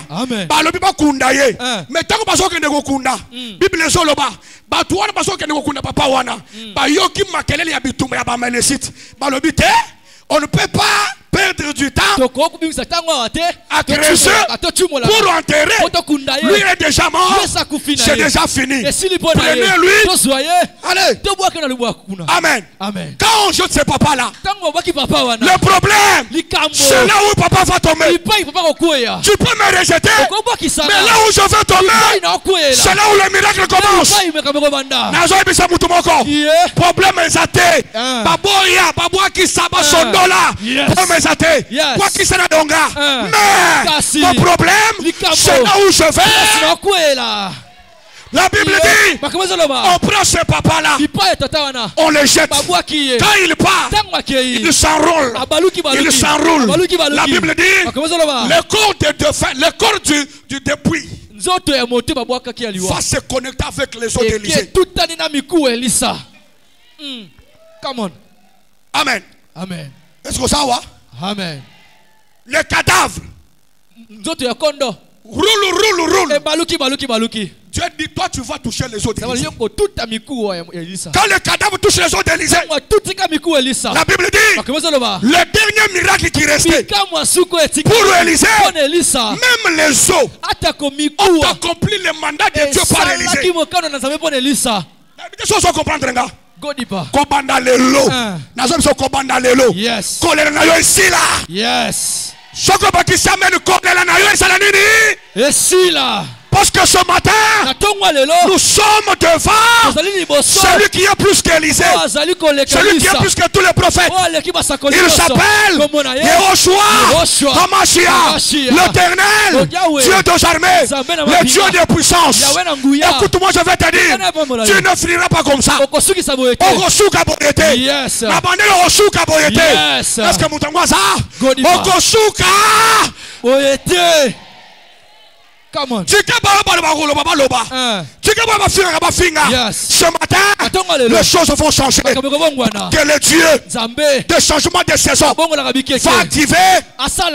Mais tant que baso kende kokunda, Bible zoloba, batu wana baso kende kokunda papa wana, ba yoki makelele ya bitumba ya ba melesite. Balobi te, on ne peut pas perdre du temps à creuser pour enterrer. Lui est déjà mort. C'est déjà fini. Prenez-lui. Allez. Amen. Amen. Quand on jette ces papas-là, le problème, c'est là où papa va tomber. Tu peux me rejeter, mais là où je vais tomber, c'est là où le miracle commence. Problème est athée. Baboya, baboya qui s'abat son dos là. Quoi qu'il s'en a donga. Mais mon problème, c'est là où je vais. La Bible dit, on prend ce papa-là, on le jette. Quand il part, il s'enroule. Il s'enroule. La Bible dit, le corps du dépouille va se connecter avec les autres d'Élysée. Come on. Amen. Amen. Est-ce que ça va? Amen. Le cadavre roule. Dieu dit, toi tu vas toucher les autres d'Élysée. Quand le cadavre touche les autres d'Élysée, la Bible dit, le dernier miracle qui restait pour Élysée, même les eaux ont accompli le mandat de Dieu par Élysée. Des choses à comprendre, gars. Kobanda lelo. Nazo biso kobanda lelo. Yes. Kolera na yo ici là. Yes. Soko bakisa menu kolera na yo esala nini? Ici là. Parce que ce matin, nous sommes devant celui qui est plus qu'Élisée, celui qui est plus que tous les prophètes. Il s'appelle Yehoshua HaMashiach, l'Éternel, Dieu des armées, le Dieu des puissances. Écoute-moi, je vais te dire, tu ne finiras pas comme ça. Okosuka boyete. Nabandele okosuka boyete. Est-ce que vous entendez ça? Okosuka boyete. Come on. Ce matin, les choses vont changer. Que le Dieu des changements de saison va activer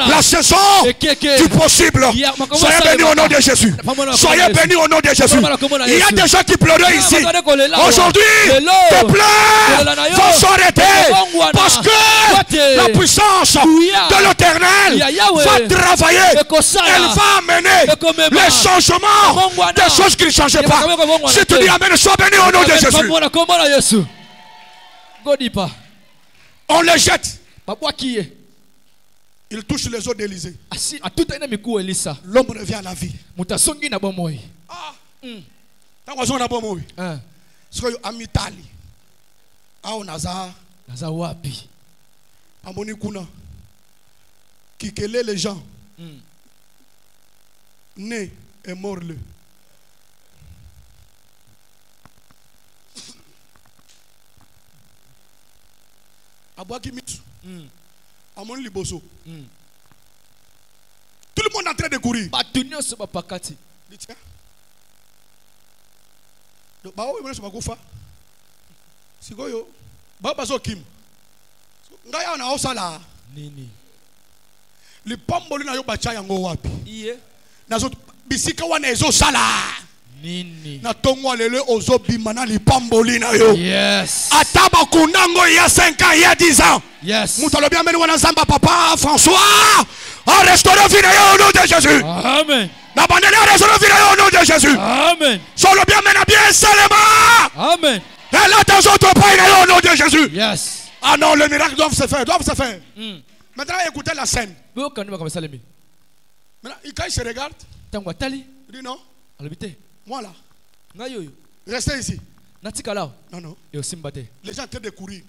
la saison du possible. Soyez bénis au nom de Jésus. Soyez bénis au nom de Jésus. Il y a des gens qui pleuraient ici. Aujourd'hui, tes pleurs vont s'arrêter parce que la puissance de l'Éternel va travailler. Elle va amener les changements des choses qui ne changeaient pas. Si tu dis Amen, sois béni au nom de Jésus. On les jette. Il touche les eaux d'Élysée. L'homme revient à la vie. Ah. Tant qu'on a bon mot. Ce que amitali. Ah naza. Naza wapi. Amoni kuna. Qui quelait les gens. Né et mort le. Abouaki mitu. Amoni liboso. Tout le monde est en train de courir. Dit tiens. Donc bah oui, je vais si goyo. Bah bazo kim. Ngaya na osala. Nini. Le pamboli na yo bacha yango wapi. Iye. Nazo bisika wana ezo sala. Nini. Na tongwa lele ozo bimana li pamboli na yo. Yes. Ataba kunango il y a 5 ans, il y a 10 ans. Yes. Moutalo bien meni wana zamba papa François. En restaurant vina yo au nom de Jésus. Amen. Na bandele restaurant vina yo au nom de Jésus. Amen. Solo bien mena bien salema. Amen. Et là dans autres pays au nom de Jésus. Yes. Ah non, les miracles doivent se faire, Maintenant, écoutez la scène. Maintenant, quand il se regarde, il dit non. Moi là. Restez ici. Non, non. Les gens en train de courir.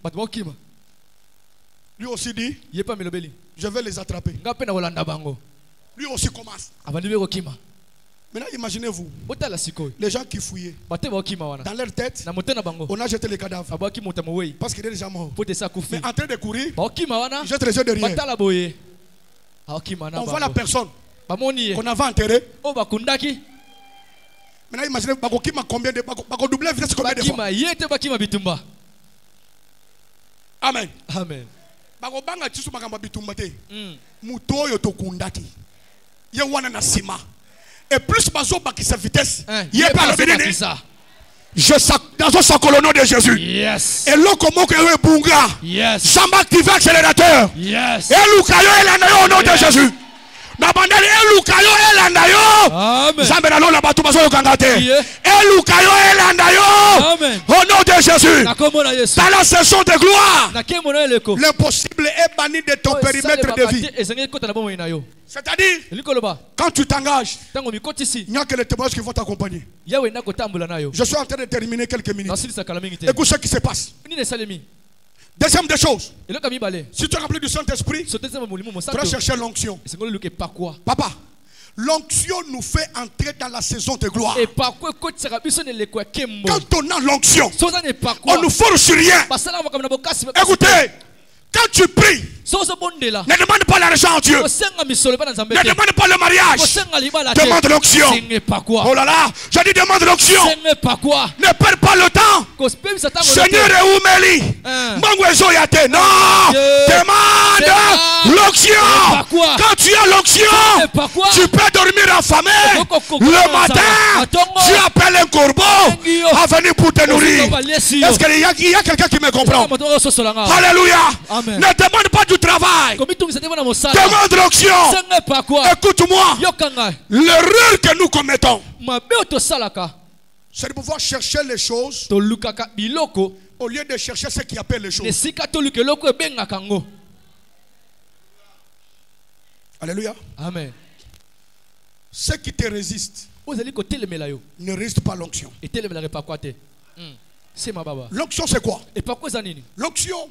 Lui aussi dit, je vais les attraper. Lui aussi commence. Maintenant, imaginez-vous, les gens qui fouillaient, dans leur tête, on a jeté les cadavres. Parce qu'il est déjà mort. Mais en train de courir, ils jettent les yeux derrière. On voit la personne qu'on avait enterrée. Maintenant, imaginez, combien de doubler la vitesse combien de fois. Amen. Amen. Et plus bazoba qui sa vitesse, il est pas le je dans le nom de Jésus. Yes. Et l'eau comme que bunga. Yes. J'en active l'accélérateur. Yes. Et l'oukayo est au nom de Jésus. Nabandeli elukayo elandayo. Amen. Zambe na lola batu bazo kangate. Elukayo elandayo. Amen. Au nom de Jésus. Dans la saison de gloire. L'impossible est banni de ton périmètre de vie. C'est-à-dire, quand tu t'engages, il n'y a que les témoignages qui vont t'accompagner. Je suis en train de terminer quelques minutes. Écoute ce qui se passe. Deuxième des choses, si tu es rempli du Saint-Esprit, tu vas chercher l'onction. Papa, l'onction nous fait entrer dans la saison de gloire. Quand on a l'onction, on ne force sur rien. Écoutez, quand tu pries, ne demande pas l'argent à Dieu. Ne demande pas le mariage. Demande l'onction. Oh là là, je dis demande l'onction. Ne perds pas le temps. Seigneur est où Mélie? Non, demande l'onction. Quand tu as l'onction, tu peux dormir affamé. Le matin, tu appelles un corbeau à venir pour te nourrir. Est-ce qu'il y a quelqu'un qui me comprend? Alléluia. Amen. Ne demande pas du travail. Demande l'onction. Écoute-moi. L'erreur que nous commettons, c'est de pouvoir chercher les choses au lieu de chercher ce qui appelle les choses. Alléluia. Amen. Ce qui te résiste ne résiste pas l'onction. L'onction c'est quoi? L'onction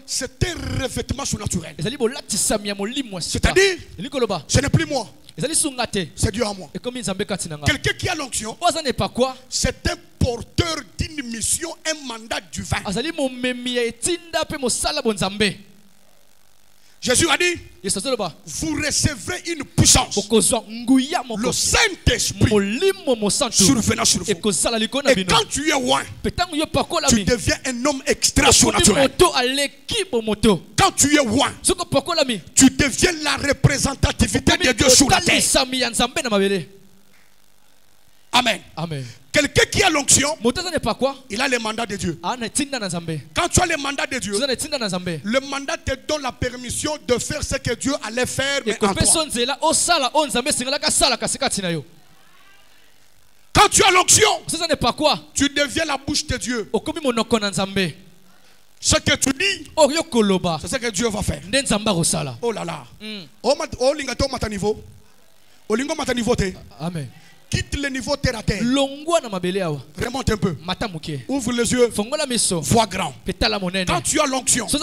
c'est un revêtement surnaturel. C'est-à-dire, ce n'est plus moi, c'est Dieu en moi. Quelqu'un qui a l'onction, c'est un porteur d'une mission, un mandat divin. Jésus a dit, vous recevrez une puissance. Le Saint-Esprit survenant sur vous. Et quand tu es loin, tu deviens un homme extra surnaturel. Quand tu es loin, tu deviens la représentativité de Dieu sur la terre. Amen. Quelqu'un qui a l'onction, il a le mandat de Dieu. Quand tu as le mandat de Dieu, le mandat te donne la permission de faire ce que Dieu allait faire, mais en toi. Quand tu as l'onction, tu deviens la bouche de Dieu. Ce que tu dis, c'est ce que Dieu va faire. Oh là là. Amen. Quitte le niveau terre à terre. Remonte un peu. Ouvre les yeux. Vois grand. Quand tu as l'onction, tu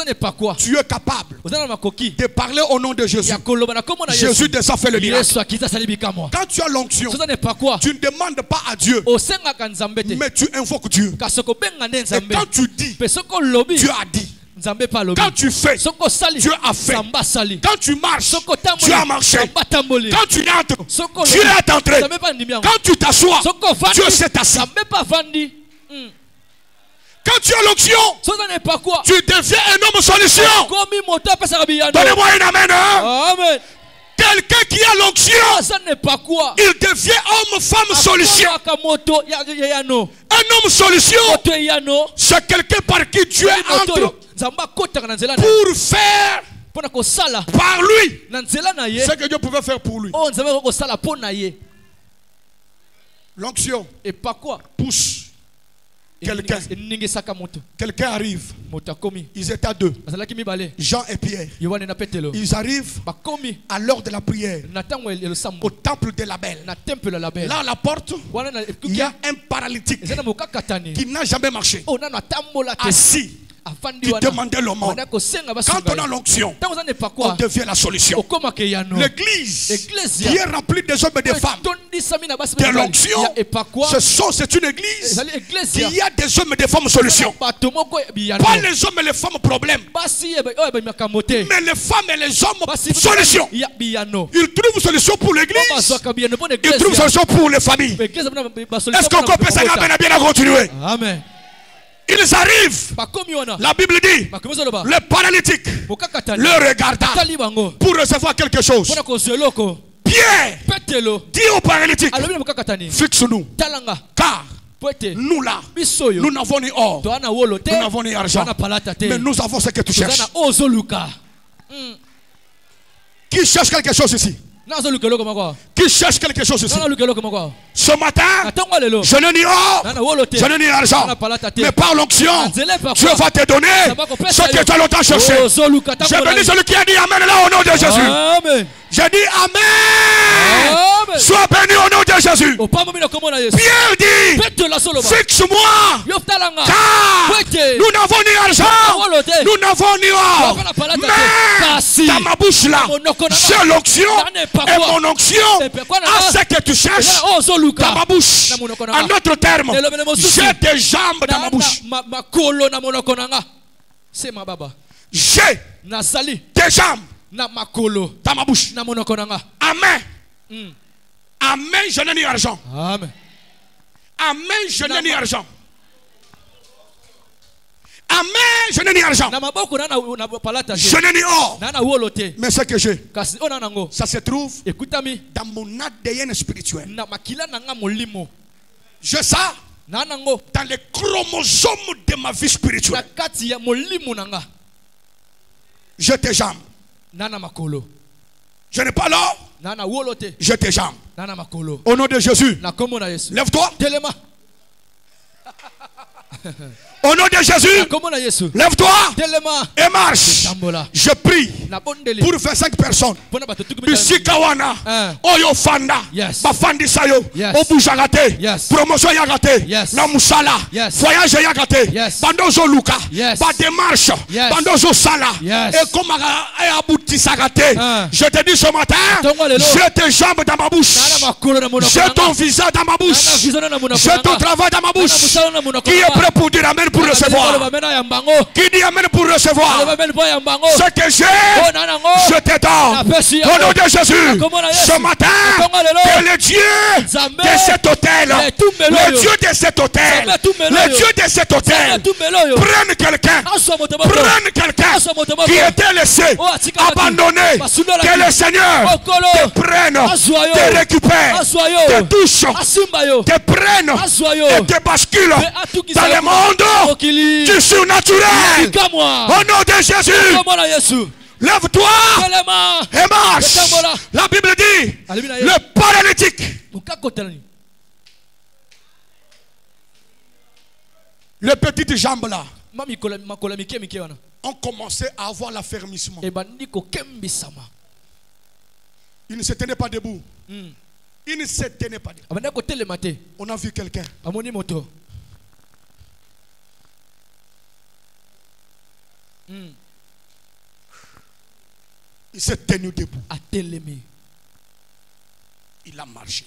es capable de parler au nom de Jésus. Jésus déjà fait le miracle. Quand tu as l'onction, tu ne demandes pas à Dieu, mais tu invoques Dieu. Et quand tu dis, Dieu a dit. Quand tu fais, Dieu a fait. Quand tu marches, Dieu a marché. Quand tu entres, Dieu est entré. Quand tu t'assois, Dieu s'est assis. Quand tu as l'onction, tu deviens un homme solution. Donnez-moi une amen. Amen. Quelqu'un qui a l'onction, il devient homme, femme, solution. Un homme solution, c'est quelqu'un par qui Dieu entre pour faire par lui ce que Dieu pouvait faire pour lui. L'onction pousse quelqu'un. Quelqu'un arrive. Ils étaient à deux. Jean et Pierre. Ils arrivent à l'heure de la prière au temple de la Belle. Là à la porte, il y a un paralytique qui n'a jamais marché, assis. Qui demandait le monde. Quand on a l'onction, on devient la solution. L'église qui est remplie des hommes et des femmes de l'onction, c'est une église qui a des hommes et des femmes solutions. Pas les hommes et les femmes problèmes, mais les femmes et les hommes solutions. Ils trouvent solution pour l'église, ils trouvent solution pour les familles. Est-ce qu'on peut ça bien continuer? Amen. Ils arrivent, la Bible dit, le paralytique le regarda pour recevoir quelque chose. Pierre dit au paralytique, fixe-nous, car nous là, nous n'avons ni or, nous n'avons ni argent, mais nous avons ce que tu cherches. Qui cherche quelque chose ici? Qui cherche quelque chose ici? Ce matin, je n'ai ni or, je n'ai ni argent, mais par l'onction, Dieu va te donner ce que tu as longtemps cherché. Je bénis celui qui a dit Amen là au nom de Jésus. Amen. J'ai dit Amen. Amen. Sois béni au nom de Jésus. Pierre dit, fixe-moi, car nous n'avons ni argent, nous n'avons ni or, mais dans ma bouche là, j'ai l'onction, et mon onction a ce que tu cherches dans ma bouche. En d'autres termes, j'ai des jambes dans ma bouche. J'ai des jambes dans ma bouche. Amen. Amen, je n'ai ni argent. Amen. Amen, je n'ai ni argent. Amen, je n'ai ni argent. Je n'ai ni or. Mais ce que j'ai, ça se trouve dans mon ADN spirituel. Je ça dans les chromosomes de ma vie spirituelle. Je te jambes. Je n'ai pas l'or. Je te jambes. Au nom de Jésus, lève-toi. Au nom de Jésus, lève-toi et marche. Je prie pour 25 personnes. Bisikawana, Oyo Fanda, Bafandi Sayo, Obujagate, promotion Yagate, Namusala, voyage Yagate, Bandozo Luka, Badémarche, Bandozo Sala, et comme Abouti Sagate. Je te dis ce matin, j'ai tes jambes dans ma bouche, j'ai ton visage dans ma bouche, j'ai ton travail dans ma bouche, qui est prêt pour dire amen pour recevoir? Qui dit amen pour recevoir? Ce que j'ai, je te donne. Au nom de Jésus, ce matin, que le Dieu de cet hôtel, le Dieu de cet hôtel, le Dieu de cet hôtel, prenne quelqu'un qui était laissé, abandonné, que le Seigneur te prenne, te récupère, te touche, te prenne et te bascule dans le monde du surnaturel. Au nom de Jésus, lève-toi et marche. La Bible dit, le paralytique, les petites jambes là, ont commencé à avoir l'affermissement. Il ne se tenait pas debout. Il ne se tenait pas debout. On a vu quelqu'un. Il s'est tenu debout. Il a marché.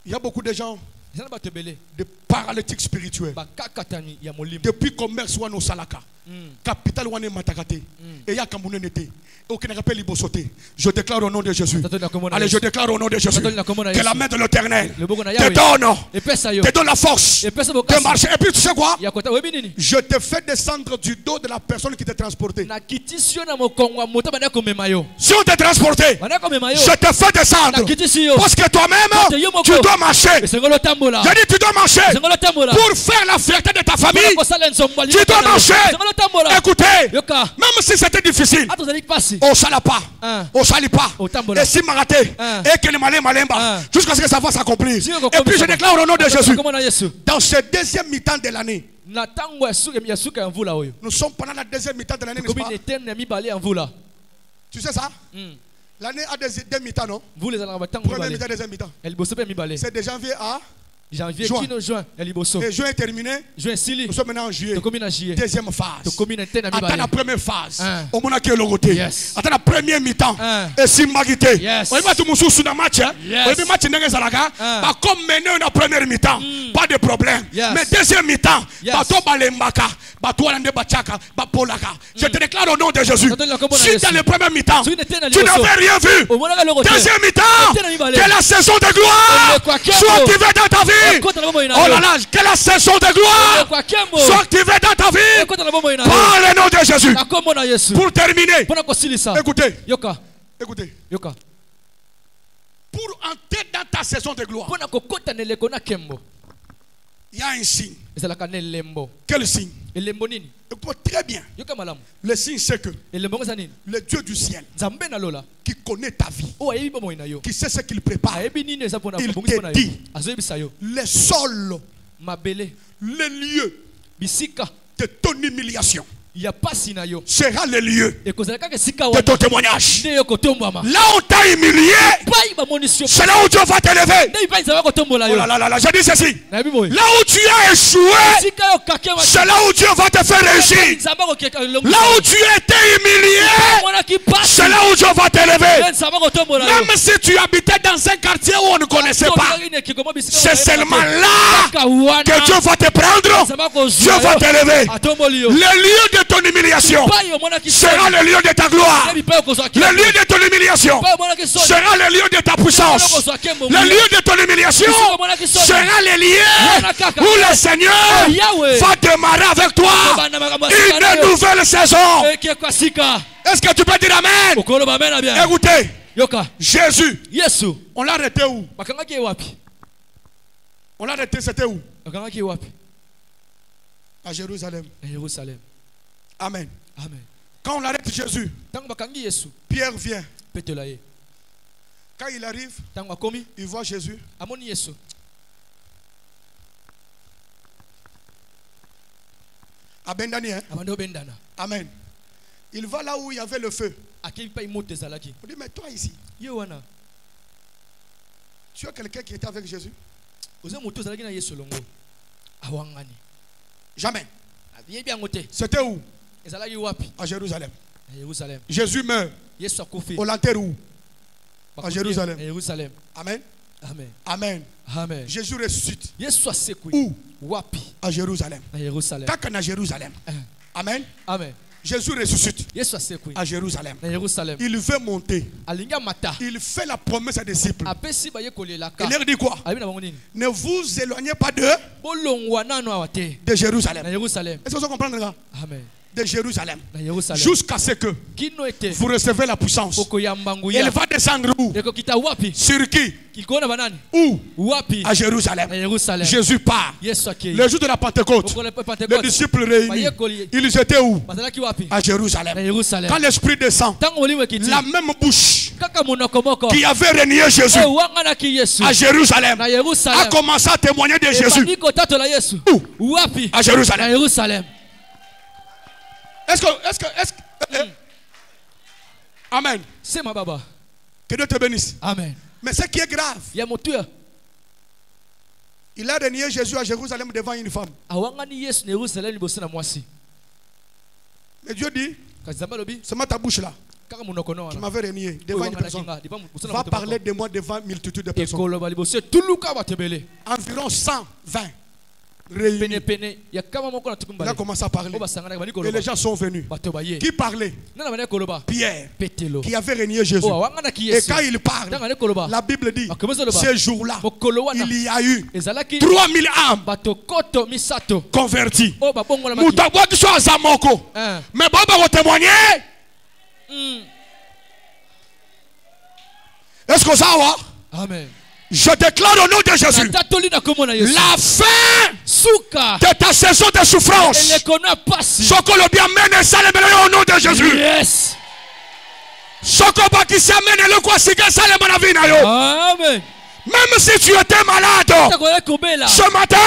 Il y a beaucoup de gens, de paralytiques spirituels. Depuis commerce ou nos salaka, capital ou matakate, et il y a kamunenete. Aucun rappel libosoté. Je déclare au nom de Jésus. Allez, je déclare au nom de Jésus que la main de l'Éternel te donne la force de marcher. Et puis tu sais quoi? Je te fais descendre du dos de la personne qui t'a transporté. Si on t'a transporté, je te fais descendre parce que toi-même tu dois marcher. Je dis tu dois marcher pour faire la fierté de ta famille. Tu dois marcher. Écoutez, même si c'était difficile, on sala pas, on sali pas, et si maraté, et que le malemba, jusqu'à ce que ça va s'accomplir. Et puis je déclare au nom de Jésus, dans ce deuxième mi-temps de l'année, nous sommes pendant la deuxième mi-temps de l'année, n'est-ce pas? Tu sais ça? L'année a deux mi-temps, non? Premier mi-temps, deuxième mi-temps. C'est de janvier à juin. Et juin est terminé. Nous sommes maintenant en juillet. Deuxième phase. Attends la première phase. Au moment que l'on attends la première mi-temps. Et si magité. On va tout mousou sur le match. On match n'est pas comme mener la première mi-temps. Pas de problème. Mais deuxième mi-temps. Bato balembaka. Bato alande bachaka. Bapolaka. Je te déclare au nom de Jésus. Si dans le premier mi-temps, tu n'avais rien vu. Deuxième mi-temps. Que la saison de gloire soit activée dans ta vie. Oh là là, que la saison de gloire soit activée dans ta vie par le nom de Jésus. Pour terminer, écoutez, écoutez, pour entrer dans ta saison de gloire, il y a un signe. Quel signe? Écoute très bien. Le signe c'est que le Dieu du ciel qui connaît ta vie, qui sait ce qu'il prépare, il te dit le sol, le lieu de ton humiliation sera le lieu de ton témoignage. Là où tu as humilié, c'est là où Dieu va t'élever. Oh là là là, je dis ceci. Là où tu as échoué, c'est là où Dieu va te faire réussir. Là où tu as été humilié, c'est là où Dieu va t'élever. Même si tu habitais dans un quartier où on ne connaissait pas, c'est seulement là que Dieu va te prendre. Dieu va t'élever. Le lieu de ton humiliation sera le lieu de ta gloire. Le lieu de ton humiliation sera le lieu de ta puissance. Le lieu de ton humiliation sera le lieu où le Seigneur va démarrer avec toi une nouvelle saison. Est-ce que tu peux dire amen? Écoutez, Jésus, on l'a arrêté où? On l'a arrêté, c'était où? À Jérusalem. Amen. Quand on arrête Jésus, Pierre vient. Quand il arrive, il voit Jésus. Abendani, hein? Amen. Il va là où il y avait le feu. On dit, mais toi ici, tu as quelqu'un qui était avec Jésus? Jamais. C'était où? À Jérusalem. Jésus meurt. Au l'enterre où? À Jérusalem. Amen. Amen. Amen. Amen. Jésus ressuscite. Yesu asekwi. Où? Wapi? À Jérusalem. Na Yerusalem. Quand à Jérusalem. Amen. Amen. Jésus ressuscite Yesu asekwi. à Jérusalem. Na Yerusalem. Il veut monter. Alinga mata. Il fait la promesse à ses disciples. Apesi ba yekolelaka. Il leur dit quoi? Abi na bango nini? Ne vous éloignez pas de Bolongwa nano awate. de Jérusalem. Na Yerusalem. Est-ce que vous comprenez là? Amen. De Jérusalem. Na Yerusalem. Jusqu'à ce que Kino ete. vous recevez la puissance. Elle va descendre où? Eko kita wapi? Sur qui? Kikona banani? Où? Wapi? À Jérusalem. Na Yerusalem. Jésus part. Yesu akei. Le jour de la Pentecôte, les disciples réunis, ils étaient où? Bazalaki wapi? À Jérusalem. Na Yerusalem. Quand l'Esprit descend, Tango molimo ekiti. la même bouche Kaka monoko moko. qui avait renié Jésus E wanga ki Yesu. à Jérusalem Na Yerusalem. a commencé à témoigner de Jésus. Niko tato la Yesu. Où? Wapi? À Jérusalem. Na Yerusalem. Est-ce que Amen. C'est ma baba. Que Dieu te bénisse. Amen. Mais ce qui est grave, Ya motuya. il a renié Jésus à Jérusalem devant une femme. Awanga ni Yesu na Yerusalem liboso na mwasi. Mais Dieu dit, Kazamba lobi. c'est ma ta bouche là Kaka monoko no qui wana. m'avait renié devant une personne. Va parler de moi devant une multitude de personnes. Ekolo baliboso tuluka batebele. Environ 120 réunis. Pene pene ya kama moko na Il tukumbale. a commencé à parler. Obasangana bani Et koloba. les gens sont venus. Bato baye. Qui parlait? Nana bani koloba. Pierre, Petelo. qui avait renié Jésus. Oh awanga na ki Et Yesu. quand il parle, Tanga koloba. la Bible dit, Akomezo loba. ce jour-là, Mokolo wana. il y a eu Ezalaki 3000 âmes bato koto misato. converties. Oh babongo la maki. Mutabwa qui sont à Zamoko. Mais Baba va témoigner. Est-ce que ça va? Amen. Je déclare au nom de Jésus Tatoli na komona Yesu. la fin Suka. de ta saison de souffrance. Elle kona pasi. Soko le bien mène ça le au nom de Jésus. Yes. Soko baki s'amène le quoi siga ça le manavi na yo. Amen. Même si tu étais malade Takoya kobela. ce matin,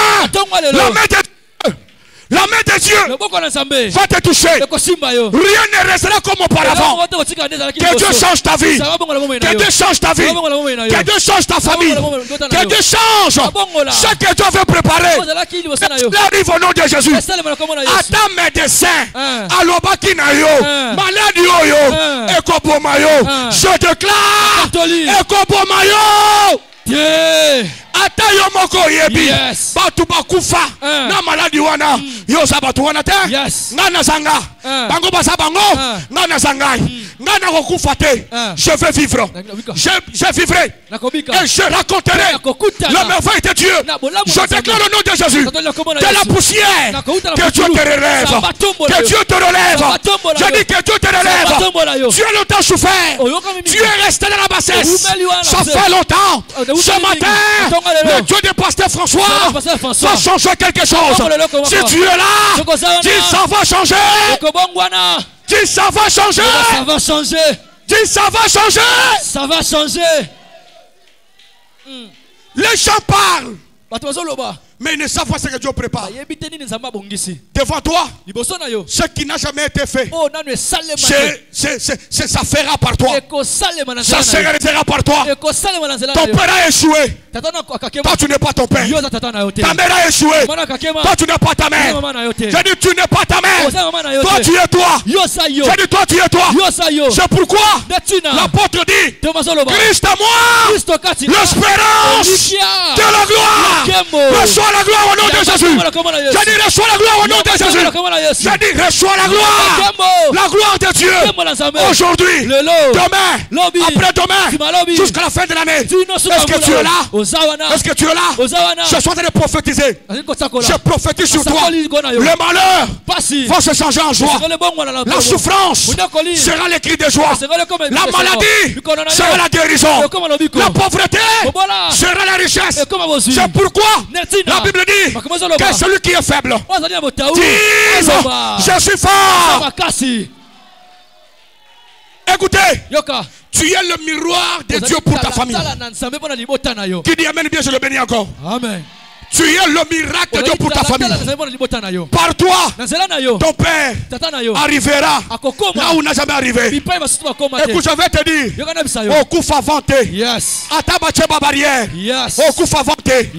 la main de Dieu Loboko na Nzambe. va te toucher. Ekosimba yo. Rien ne restera comme auparavant. Que Dieu change ta vie. Que Dieu change ta vie. Que Dieu change ta famille. Que Dieu change ce que Dieu veut préparer. Cela arrive au nom de Jésus. Attends médecin. Alobaki na yo. Malade yo yo. Ekoboma yo. Je déclare. Ekoboma yo. Ata yo moko yebi batu bakufa na maladi wana yo sa batu wana te nga na zanga bango basa bango nga na zangai nga na kokufa te je vais vivre je vivrai et je raconterai le merveille de Dieu. Je déclare le nom de Jésus de la poussière que Dieu te relève, que Dieu te relève. Je dis que Dieu te relève. Tu as longtemps souffert, tu es resté dans la bassesse, ça fait longtemps. Ce matin le Dieu de pasteur François va changer quelque chose. Si tu es là, dis ça va changer. Dis ça va changer. Ça va changer. Dis ça va changer. Ça va changer. Les gens parlent, mais ils ne savent pas ce que Dieu prépare. Devant toi, ce qui n'a jamais été fait, ça fera par toi. Ça se réalisera par toi. Ton père a échoué. Toi, tu n'es pas ton père. Ta mère a échoué. Toi, tu n'es pas ta mère. Je dis, tu n'es pas ta mère. Toi, tu es toi. Je dis, toi, tu es toi. C'est pourquoi l'apôtre dit, Christ à moi, l'espérance de la gloire. Reçois la gloire au nom de Jésus. Je dis, reçois la gloire au nom de Jésus. Je dis, reçois la gloire. La gloire de Dieu. Aujourd'hui, demain, après-demain, jusqu'à la fin de l'année. Est-ce que tu es là? Est-ce que tu es là? Je suis en train de prophétiser. Je prophétise sur toi. Le malheur va se changer en joie. La souffrance sera les cris de joie. La maladie sera la guérison. La pauvreté sera la richesse. C'est pourquoi la Bible dit que celui qui est faible dise, je suis fort. Écoutez, tu es le miroir de Dieu pour ta famille. Qui dit amen bien, je le bénis encore. Amen. Tu es le miracle de Dieu pour ta famille. Par toi, ton père arrivera là où n'a jamais arrivé. Écoute, je vais te dire, au coup favanté, à ta barrière, au coup favanté,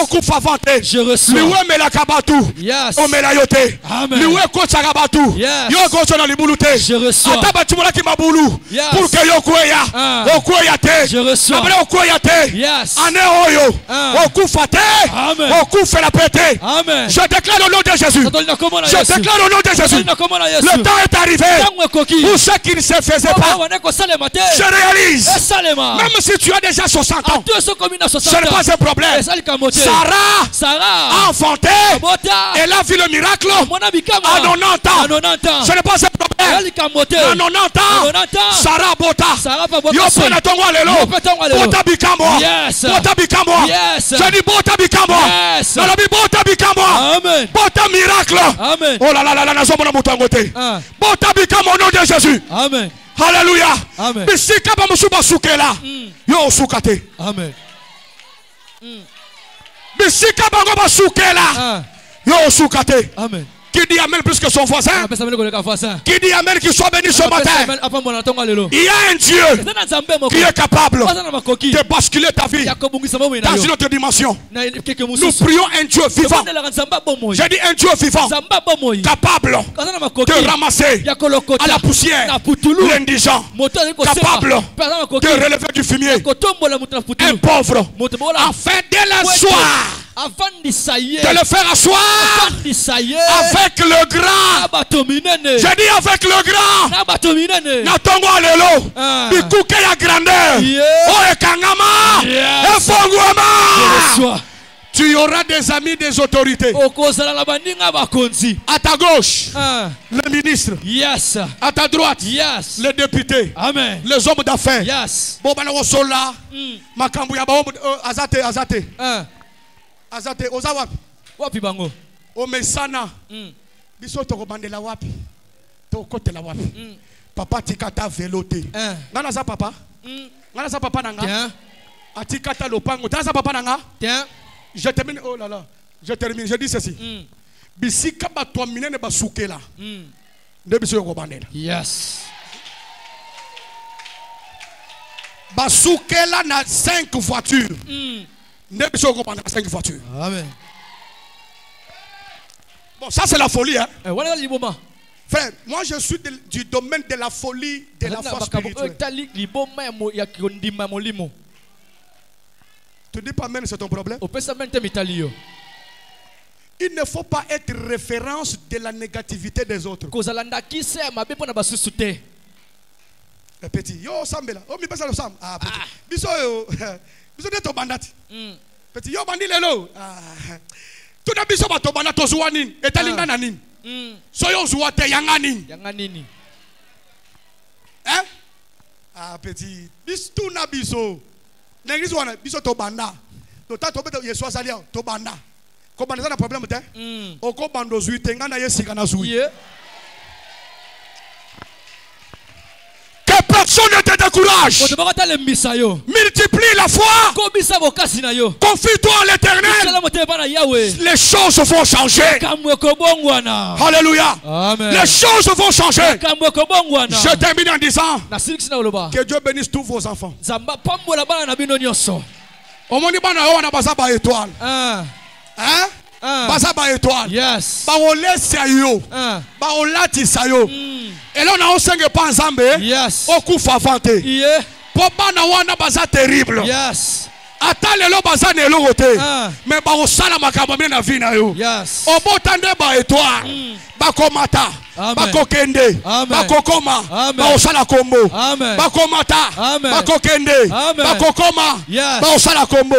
au coup favanté, liwe mela kabatu, o mela yote, liwe kocha kabatu, yo kocha na libulute, à ta batumula ki mabulu, pour que yo kweya, o kweya te, après o kweya te, ane oyo, au coup faté, au coup fait la pété. Je déclare au nom de Jésus. Je déclare au nom de Jésus. Le temps est arrivé où ce qui ne se faisait pas. Je réalise, même si tu as déjà 60 ans, ce n'est pas un problème. Sarah a enfanté. Elle a vu le miracle à 90 ans. Ce n'est pas un problème. À 90 ans, Sarah bota. Yo pena tongo lelo. Bota bikambo. Bota bikambo. Je dis bota bikambo. Amen. Bota miracle. Amen. Oh là là là là, nous sommes dans mon tangoté. Bota bikambo au nom de Jésus. Amen. Alléluia. Amen. Bisika ba musuba sukela. Yo sukate. Amen. Bisika bango ba sukela. Yo sukate. Amen. Qui dit Amen plus que son voisin? Qui dit Amen qu'il soit béni ce matin? Il y a un Dieu qui est capable de basculer ta vie dans une autre dimension. Nous prions un Dieu vivant. J'ai dit un Dieu vivant, capable de ramasser à la poussière l'indigent, capable de relever du fumier un pauvre, afin de l'asseoir, de le faire asseoir avec le grand. J'ai dit avec le grand. Natongo alelo. Bikuke ya grandeur. Oe kangama. Efongwama. Tu auras des amis des autorités. À ta gauche, le ministre. Yes. À ta droite, yes. les députés. Amen. Les hommes d'affaires. Yes. Bobana wosola. Makambu ya baomu azate. Azate oza wapi bango? Omesana. Biso toko bandela wapi? Toko tela wapi? Papa tikata velote. Ngana za papa? Ngana za papa nanga? Atikata lopango. Ngana za papa nanga? Je termine. Oh là là. Je termine. Je dis ceci. Bisika bato minene basukela. Nde biso yoko bandela. Yes. Basukela na 5 voitures. Nde biso yoko bandela 5 voitures. Amen. Bon, ça c'est la folie, hein. Frère, moi je suis du domaine de la folie, de la force spirituelle. Tu dis pas même c'est ton problème. Il ne faut pas être référence de la négativité des autres. Petit, yo sambela, oh mi pesa le sam. Ah petit. Biso yo, biso de to bandati. Petit yo bandi lelo. Tout na biso ba to bandati to zuwa nini? Etalinga na nini? So yo zuwa te yanga nini? Yanga nini? Hein? Ah petit, bis tout na biso. N'existe wana biso to banda. To ta to beto yeso asalia to banda. Ko banda na problème te? O ko bando zui te ngana yesika na zui. Que personne ne te décourage. Multiplie la foi. Confie-toi en l'Éternel. Les choses vont changer. Alléluia. Amen. Les choses vont changer. Je termine en disant que Dieu bénisse tous vos enfants. Au monde bana basa ba étoile. Hein? Basa ba étoile. Yes. Ba olesa yo. Ba olatisa yo. Et là on a osenge pa nzambe. Yes. Okufa vante. Yeah. Po bana wana basa terrible. Yes. Ata lelo baza nelo wote. Mais ba osala makambo na vie na yo. Yes. Obotande ba étoile. Bakomata. Bakokende. Bakokoma. Baosala kombo. Bakomata. Bakokende. Bakokoma. Baosala kombo.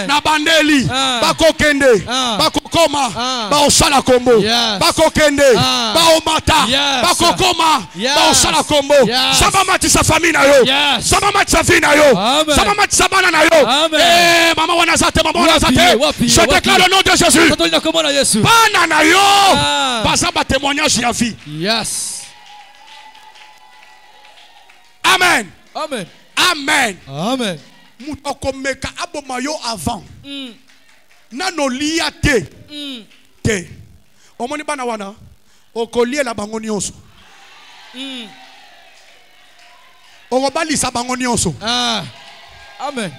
Na bandeli. Bakokende. Bakokoma. Baosala kombo. Bakokende. Baomata. Bakokoma. Baosala kombo. Saba mati sa famille na yo. Saba mati sa vie na yo. Saba mati sa bana na yo. Eh mama wana zate, mama wana zate. Je déclare le nom de Jésus. Bana na yo. Basa ba témoignage ya vie. Yes. Amen. Amen. Amen. Amen. Mutokomeka abomayo avant. nano lia te. Te. Omoni bana wana. Okolie la bango nyonso. Okobalisa bango nyonso. Amen.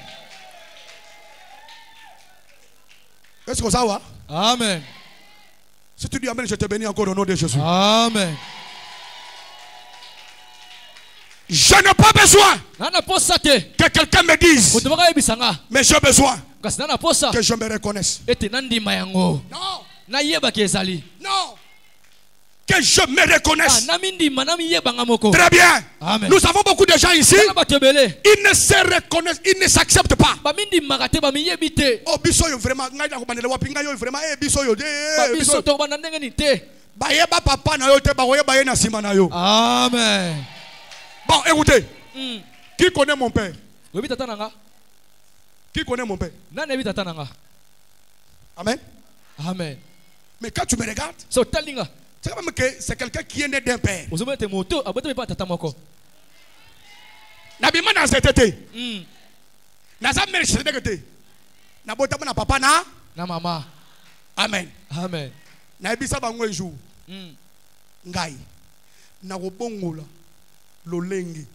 Est-ce que ça va? Amen. Si tu dis Amen, je te bénis encore au nom de Jésus. Amen. Je n'ai pas besoin que quelqu'un me dise, mais j'ai besoin que je me reconnaisse. Non. Non. Que je me reconnaisse. Très bien. Amen. Nous avons beaucoup de gens ici. Ils ne se reconnaissent, ils ne s'acceptent pas. Oh, bisoyo vraiment, vraiment, Amen. Bon, écoutez. Qui connaît mon père? Qui connaît mon père? Amen. Amen. Mais quand tu me regardes, c'est comme que c'est quelqu'un qui est né d'un père. Nabima na zetete. Na zamere shedegete. Na bota na papa na mama. Amen. Amen. Na ebisa bango un jour. Ngai. Na robongola lolenge.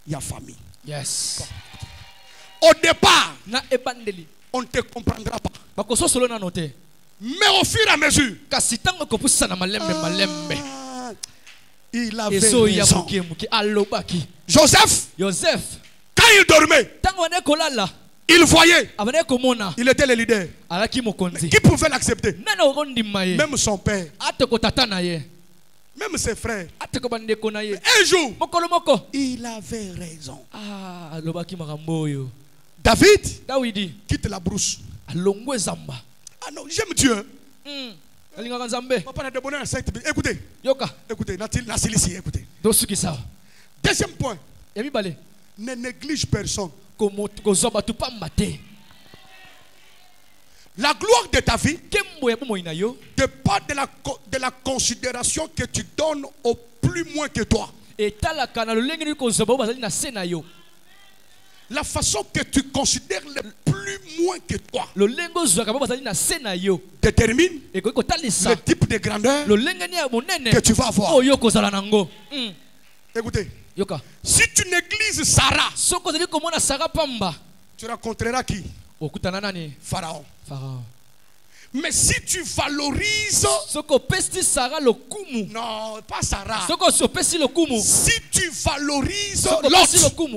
Ya famille. Yes. Au départ, na ebandeli. On ne te comprendra pas. Mais au fur et à mesure, il avait raison. Joseph, quand il dormait, il voyait, il était le leader. Mais qui pouvait l'accepter? Même son père, même ses frères. Un jour, il avait raison. David quitte la brousse. Ah non, j'aime Dieu. Écoutez. Écoutez, écoutez. Deuxième point. Ne néglige personne. La gloire de ta vie dépend de la considération que tu donnes au plus moins que toi. La façon que tu considères le plus moins que toi détermine le type de grandeur que tu vas avoir. Écoutez, si tu négliges Sarah, tu rencontreras qui? Pharaon. Mais si tu valorises, non, pas Sarah. Si tu valorises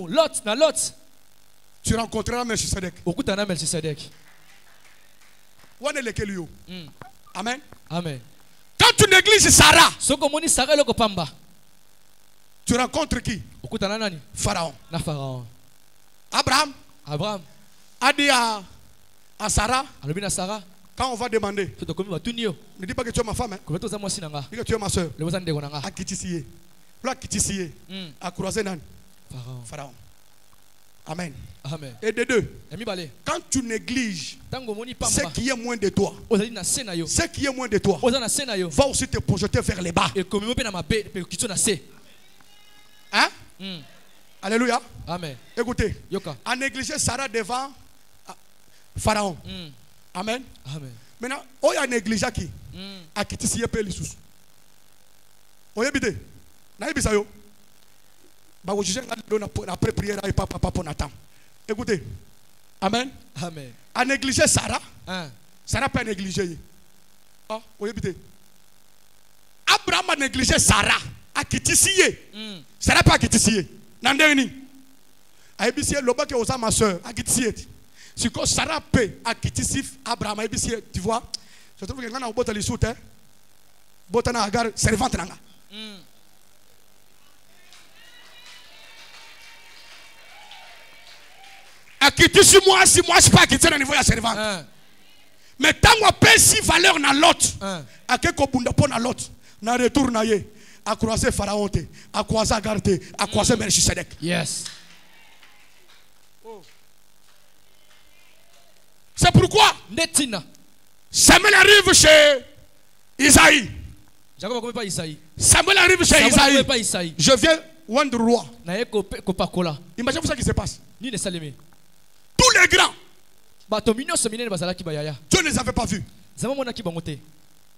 Lot, tu rencontreras Melchisedec. Amen. Amen. Quand tu négliges Sarah, tu rencontres qui? Pharaon. Abraham a dit à Sarah, quand on va demander, ne dis pas que tu es ma femme, dis que tu es ma soeur. A Kitisiye. A croisé Pharaon. Amen. Amen. Et de deux, quand tu négliges ce qui est moins de toi, ce qui est moins de toi va aussi te projeter vers les bas. Hein? Alléluia. Amen. Écoutez, à négliger Sarah devant Pharaon. Amen. Amen. Maintenant, on a négligé qui? A Kitisiye Pelissus. On y habite. Naïbisayo. Après prière et papa pour Nathan. Écoutez. Amen. Amen. À négliger Sarah. Sarah peut négliger. Ah, vous habitez. Abraham a négligé Sarah. A Kitisiye. Sarah pas Kitisiye. Nandeni. A Ebisiye loba que osa ma soeur. A Kitisiye. Si que Sarah peut a Kitisif Abraham a Ebisiye, tu vois. Je trouve que quand on a boté les soutes, boté na agar servante nanga. A quitter si moi je suis pas quitter au niveau de la servante. Mais tant qu'on paie si valeur dans l'autre, à quelque bunda pour dans l'autre, na retour na ye, à croiser Pharaon te, à croiser Agar te, à croiser Melchisedec. Yes. C'est pourquoi Samuel arrive chez Isaïe. Samuel arrive chez Isaïe. Je viens rendre roi. Imaginez-vous ce qui se passe. Tous les grands Dieu ne les avait pas vus.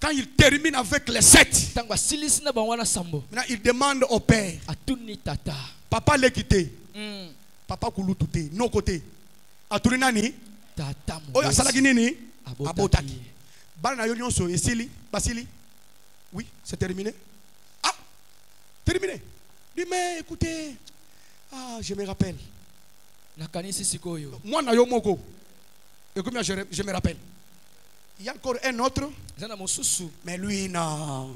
Quand il termine avec les 7, maintenant il demande au père. Papa l'a quitté. Papa koulou touté. Non côté. Aturi nani? Oya salaki nini? Abotaki. Bana yo nyonso esili, basili. Oui, c'est terminé. Ah, terminé. Dis mais écoutez, ah, je me rappelle. Moi na yo moko. Écoute bien, je me rappelle. Il y a encore un autre. Mais lui non.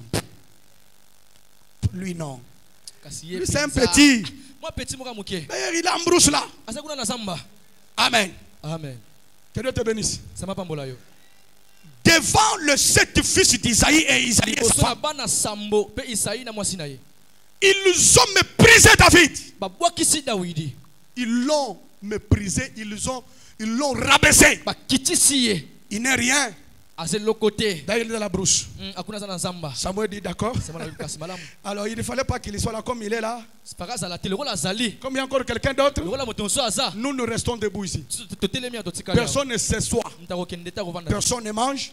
Lui non. Lui c'est un petit. D'ailleurs, il a un brousse là. Amen. Amen. Que Dieu te bénisse. Devant le 7 fils d'Isaïe et Isaïe et sa femme, ils ont méprisé David. Ils l'ont méprisé, ils l'ont rabaissé. Il n'est rien. D'ailleurs, il est dans la brousse. Samuel dit d'accord. Alors, il ne fallait pas qu'il soit là comme il est là. Comme il y a encore quelqu'un d'autre, nous restons debout ici. Personne ne s'assoit. Personne ne mange.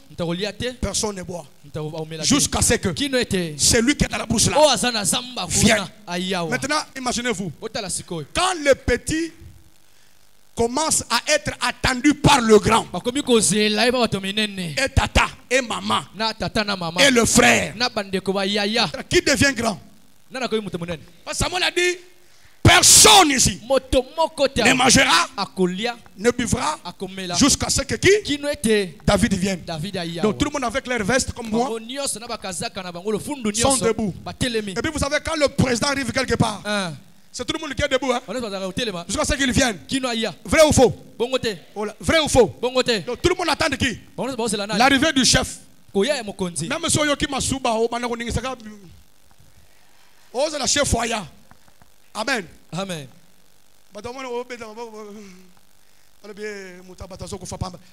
Personne ne boit. Jusqu'à ce que celui qui est dans la brousse là vienne. Maintenant, imaginez-vous. Quand le petit commence à être attendu par le grand, et tata, et maman, et le frère, qui devient grand? Samuel a dit, personne ici ne mangera, ne buvra, jusqu'à ce que qui? David vienne. Donc tout le monde avec leur veste comme moi sont debout. Et puis vous savez, quand le président arrive quelque part, c'est tout le monde qui est debout. Hein? Jusqu'à ce qu'il vienne. Vrai ou faux? Vrai ou faux? Donc tout le monde attend de qui? L'arrivée du chef. Même si on m'a souba, c'est la chef foyer. Amen. Amen.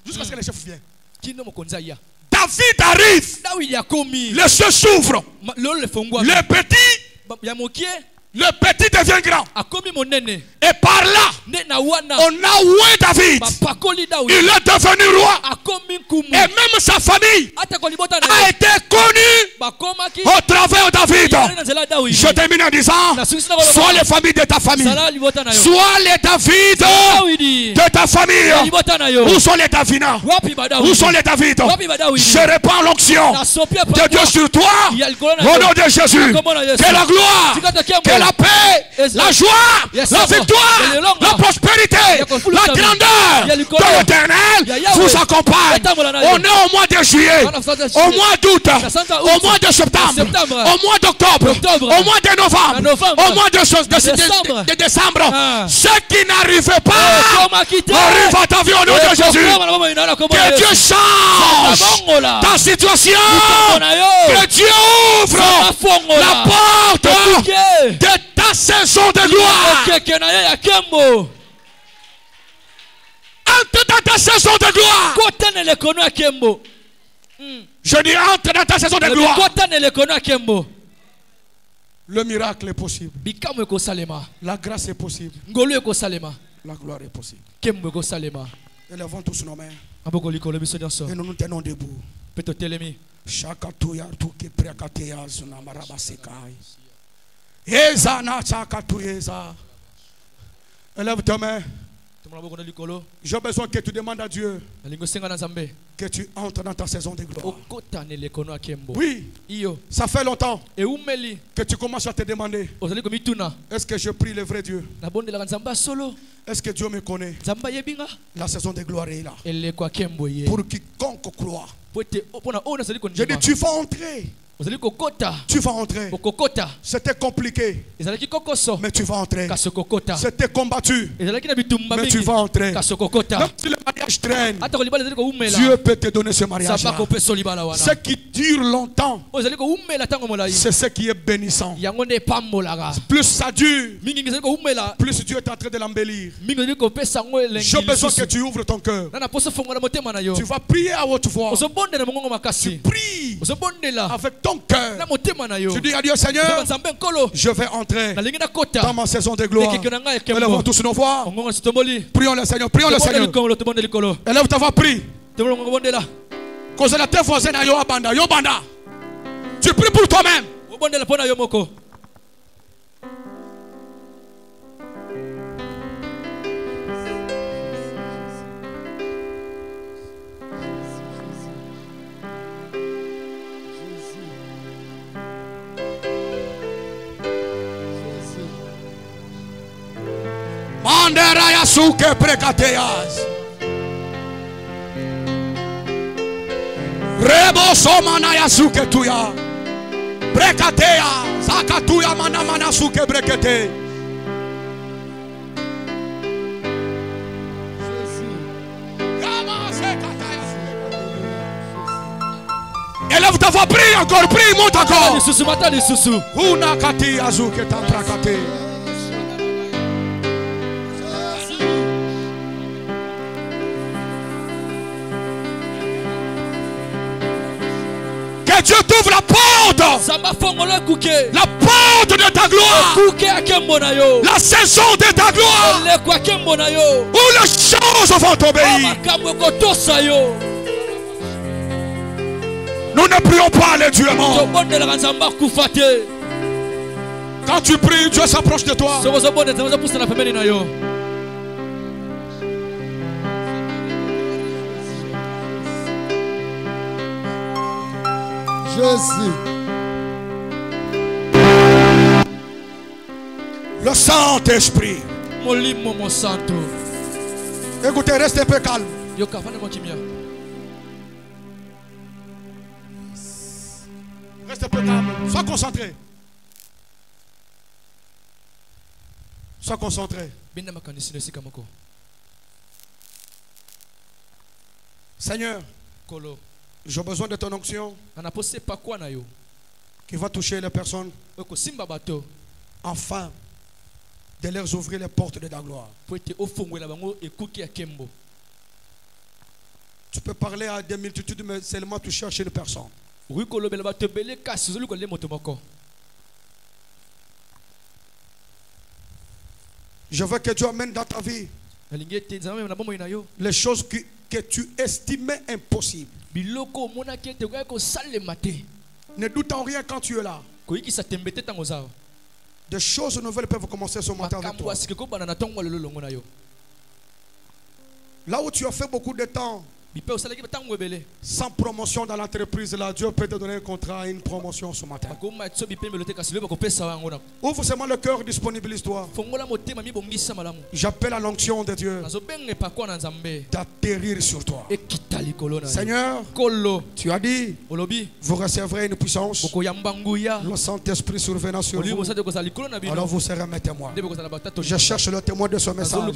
Jusqu'à ce que le chef vienne. David arrive. Le ciel s'ouvre. Le petit. Le petit devient grand. Et par là, on a oué David. Il est devenu roi. Et même sa famille a été connue au travers de David. Je termine en disant, soit les familles de ta famille, soit les David de ta famille. Où sont les Davina? Où sont les David? Je répands l'onction de Dieu sur toi. Au nom de Jésus. Que la gloire, que la paix, la joie, la victoire, la prospérité, la grandeur de l'Éternel vous accompagne. On est au mois de juillet, au mois d'août, au mois de septembre, au mois d'octobre, au mois de novembre, au mois de décembre. Ceux qui n'arrivent pas arrivent à ta vie au nom de Jésus. Que Dieu change ta situation. Que Dieu ouvre la porte de ta saison de gloire. Entre dans ta saison de gloire. Je dis entre dans ta saison de gloire. Le miracle est possible. La grâce est possible. La gloire est possible. Élevons tous nos mains. Et nous nous tenons debout. Chakatuya tuki prekateya zunamaraba sekai. Eza na chakatuyeza. Élève ta main. J'ai besoin que tu demandes à Dieu que tu entres dans ta saison de gloire. Oui, ça fait longtemps que tu commences à te demander, est-ce que je prie le vrai Dieu? Est-ce que Dieu me connaît? La saison de gloire est là. Pour quiconque croit. Je dis, tu vas entrer. Tu vas entrer. C'était compliqué, mais tu vas entrer. C'était combattu, mais tu vas entrer. Même si le mariage traîne, Dieu peut te donner ce mariage. Ce qui dure longtemps, c'est ce qui est bénissant. Plus ça dure, plus Dieu est en train de l'embellir. J'ai besoin que tu ouvres ton cœur. Tu vas prier à haute voix. Tu pries avec ton ton cœur, tu dis à Dieu, Seigneur, je vais entrer dans ma saison de gloire. Élève tous nos voix. Prions le Seigneur, prions le Seigneur. Élève ta voix, prie. Cause la terre voisine à Yobanda, Yobanda. Tu pries pour toi-même. Mandera Yasuke Prekateyas. Rebo Somana Yasuke Tuya. Prekateya. Zakatuya Mana Suke Brekete. Élève ta voix, prie encore, prie, monte encore. Una Kati Azuke Taprakate. Que Dieu t'ouvre la porte. La porte de ta gloire. La saison de ta gloire. Où les choses vont t'obéir. Nous ne prions pas les dieux morts. Quand tu pries, Dieu s'approche de toi. Jésus. Le Saint-Esprit. Écoutez, restez un peu calme. Reste un peu calme. Sois concentré. Sois concentré. Seigneur, j'ai besoin de ton onction qui va toucher les personnes afin de leur ouvrir les portes de ta gloire. Tu peux parler à des multitudes, mais seulement tu cherches une personne. Je veux que Dieu amène dans ta vie les choses que tu estimais impossibles. Ne doute en rien quand tu es là. Des choses nouvelles peuvent commencer ce matin avec toi. Là où tu as fait beaucoup de temps sans promotion dans l'entreprise, là, Dieu peut te donner un contrat et une promotion ce matin. Ouvre seulement le cœur, disponibilise-toi. J'appelle à l'onction de Dieu d'atterrir sur toi. Seigneur, tu as dit, vous recevrez une puissance, le Saint-Esprit survenant sur vous. Alors vous serez mes témoins. Je cherche le témoin de ce message.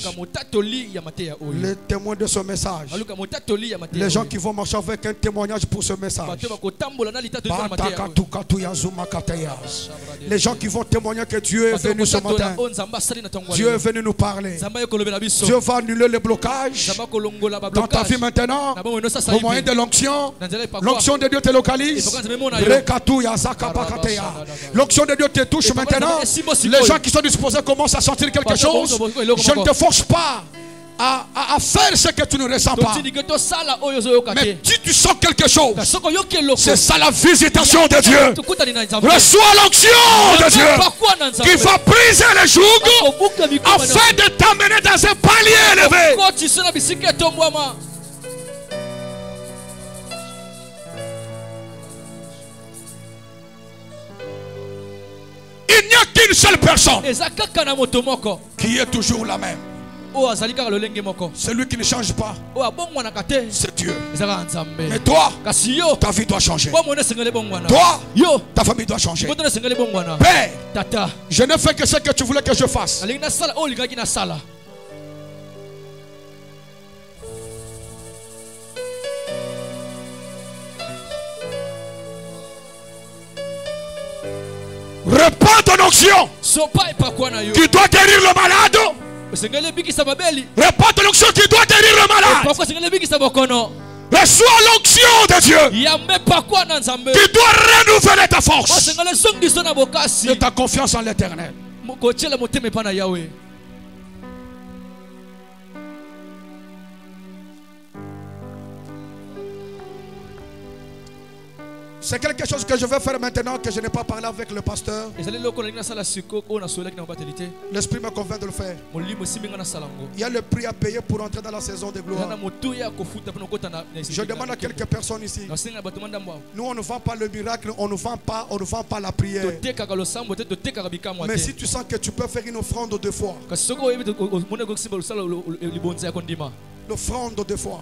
Le témoin de ce message. Les gens qui vont marcher avec un témoignage pour ce message. Les gens qui vont témoigner que Dieu est venu ce matin. Dieu est venu nous parler. Dieu va annuler les blocages dans ta vie maintenant au moyen de l'onction. L'onction de Dieu te localise. L'onction de Dieu te touche maintenant. Les gens qui sont disposés commencent à sentir quelque chose. Je ne te force pas à faire ce que tu ne ressens pas. Mais si tu sens quelque chose, c'est ça la visitation de Dieu. Reçois l'onction de Dieu qui va briser les jougs afin de t'amener dans un palier élevé. Il n'y a qu'une seule personne qui est toujours la même. Celui qui ne change pas, c'est Dieu. Mais toi, ta vie doit changer. Toi, ta famille doit changer. Père, je ne fais que ce que tu voulais que je fasse. Répands ton onction qui doit guérir le malade. Répands ton onction qui doit guérir le malade. Reçois l'onction de Dieu qui doit renouveler ta force et ta confiance en l'Éternel. C'est quelque chose que je vais faire maintenant que je n'ai pas parlé avec le pasteur. L'Esprit me convainc de le faire. Il y a le prix à payer pour entrer dans la saison de gloire. Je demande à quelques personnes ici. Nous, on ne vend pas le miracle, on ne vend pas la prière. Mais si tu sens que tu peux faire une offrande de foi, l'offrande de foi,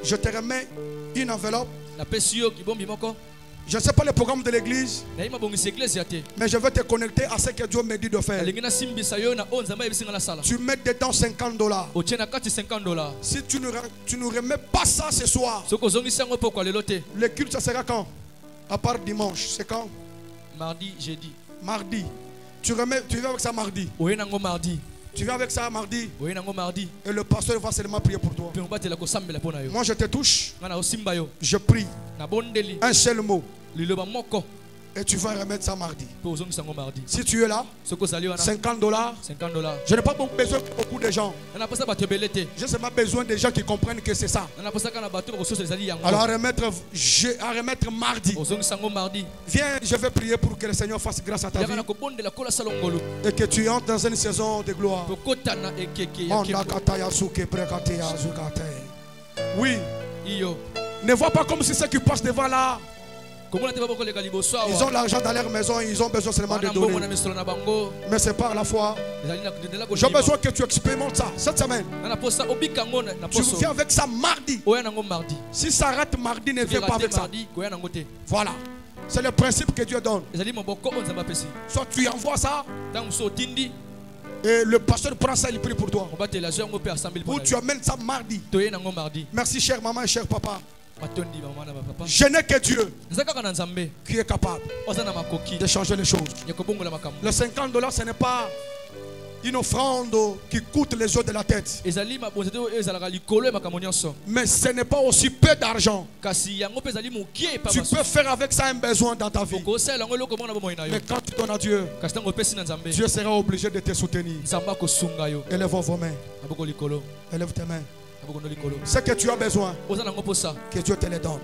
je te remets une enveloppe. Je ne sais pas le programme de l'église, mais je vais te connecter à ce que Dieu me dit de faire. Tu mets dedans $50. Si tu ne remets pas ça ce soir, le culte ça sera quand? À part dimanche, c'est quand? Mardi, jeudi. Mardi. Tu viens avec ça mardi. Tu viens avec ça mardi. Et le pasteur va seulement prier pour toi. Moi je te touche. Je prie. Un seul mot. Et tu vas remettre ça mardi. Si tu es là, $50. Je n'ai pas besoin de beaucoup de gens. J'ai seulement besoin des gens qui comprennent que c'est ça. Alors à remettre mardi. Viens, je vais prier pour que le Seigneur fasse grâce à ta vie. Et que tu entres dans une saison de gloire. Oui. Ne vois pas comme si ceux qui passent devant là, ils ont l'argent dans leur maison, ils ont besoin seulement de donner. Mais c'est par la foi. J'ai besoin que tu expérimentes ça cette semaine. Tu viens avec ça mardi. Si ça rate mardi, ne viens pas avec ça. Voilà. C'est le principe que Dieu donne. Soit tu envoies ça, et le pasteur prend ça, il prie pour toi. Ou tu amènes ça mardi. Merci chère maman et cher papa. Je n'ai que Dieu qui est capable de changer les choses. Le $50, ce n'est pas une offrande qui coûte les yeux de la tête. Mais ce n'est pas aussi peu d'argent. Tu peux faire avec ça un besoin dans ta vie. Mais quand tu donnes à Dieu, Dieu sera obligé de te soutenir. Élève vos mains. Élève tes mains. Ce que tu as besoin, que Dieu te le donne.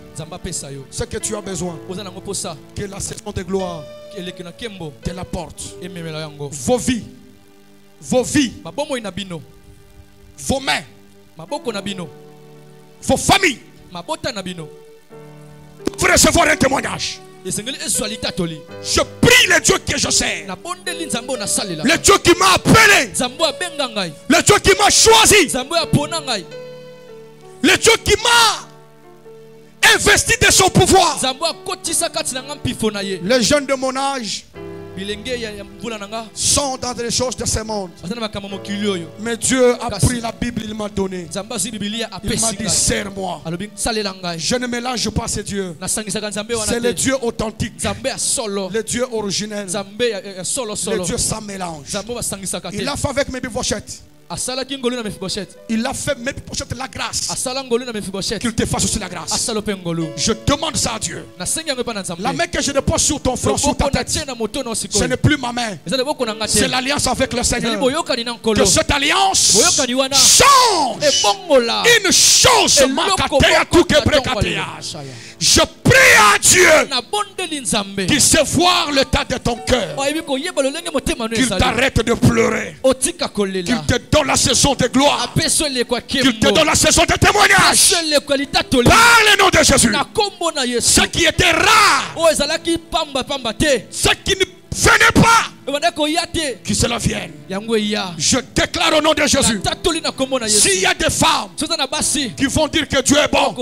Ce que tu as besoin, que la saison de gloire te l'apporte. Vos vies, vos mains, vos familles, vous recevoir un témoignage. Je prie le Dieu que je sers, le Dieu qui m'a appelé, le Dieu qui m'a choisi, le Dieu qui m'a investi de son pouvoir. Les jeunes de mon âge sont dans les choses de ce monde. Mais Dieu a pris la Bible, il m'a donné. Il m'a dit, sers-moi. Je ne mélange pas ces dieux. C'est le Dieu authentique, le Dieu originel, le Dieu sans mélange. Il a fait avec mes bivochettes. Il a fait mes bivochettes la grâce. Qu'il te fasse aussi la grâce. Je demande ça à Dieu. La main que je dépose sur ton front, sur ta tête, ce n'est plus ma main. C'est l'alliance avec le Seigneur. Que cette alliance change une chose. Je prie à Dieu qu'il sait voir le tas de ton cœur, qu'il t'arrête de pleurer, qu'il te donne la saison de gloire, qu'il te donne la saison de témoignage. Par le nom de Jésus, ce qui était rare, ce qui ne venez pas, qui cela vienne. Je déclare au nom de Jésus, s'il y a des femmes qui vont dire que Dieu est bon,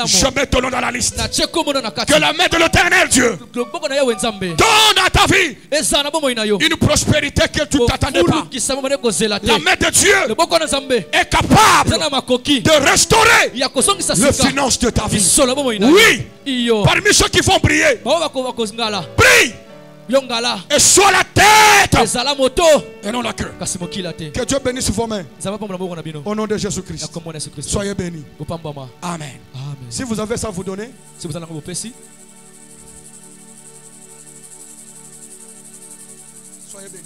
je mets ton nom dans la liste. Que la main de l'Éternel Dieu donne à ta vie une prospérité que tu ne t'attendais pas. La main de Dieu est capable de restaurer les finances de ta vie. Oui, parmi ceux qui vont briller, prie. Et soit la tête et non la queue. Que Dieu bénisse vos mains. Au nom de Jésus-Christ. Soyez bénis. Amen. Si vous avez ça à vous donner, soyez bénis.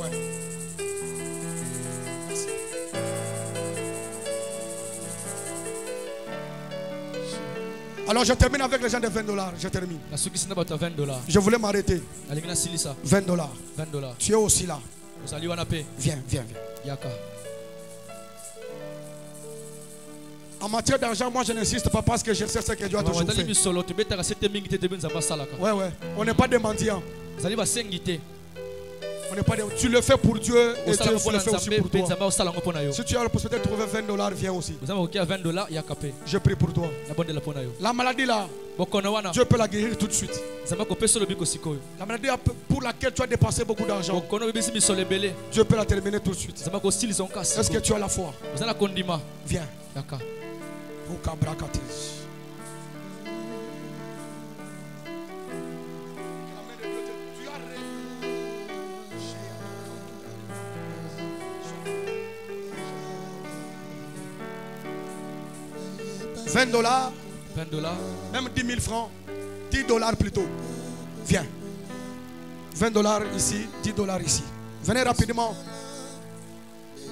Ouais. Merci. Alors je termine avec les gens de $20. Je termine. Je voulais m'arrêter. $20. Tu es aussi là. Viens. En matière d'argent, moi je n'insiste pas parce que je sais ce que Dieu a toujours fait. Ouais. On n'est pas des mendiants. On n'est pas des... Tu le fais pour Dieu et Dieu le fait aussi pour toi. Si tu as la possibilité de trouver $20, viens aussi. Je prie pour toi. La maladie là, Dieu peut la guérir tout de suite. La maladie pour laquelle tu as dépensé beaucoup d'argent, Dieu peut la terminer tout de suite. Est-ce que tu as la foi? Viens. $20, même 10 000 francs, $10 plutôt. Viens. $20 ici, $10 ici. Venez rapidement.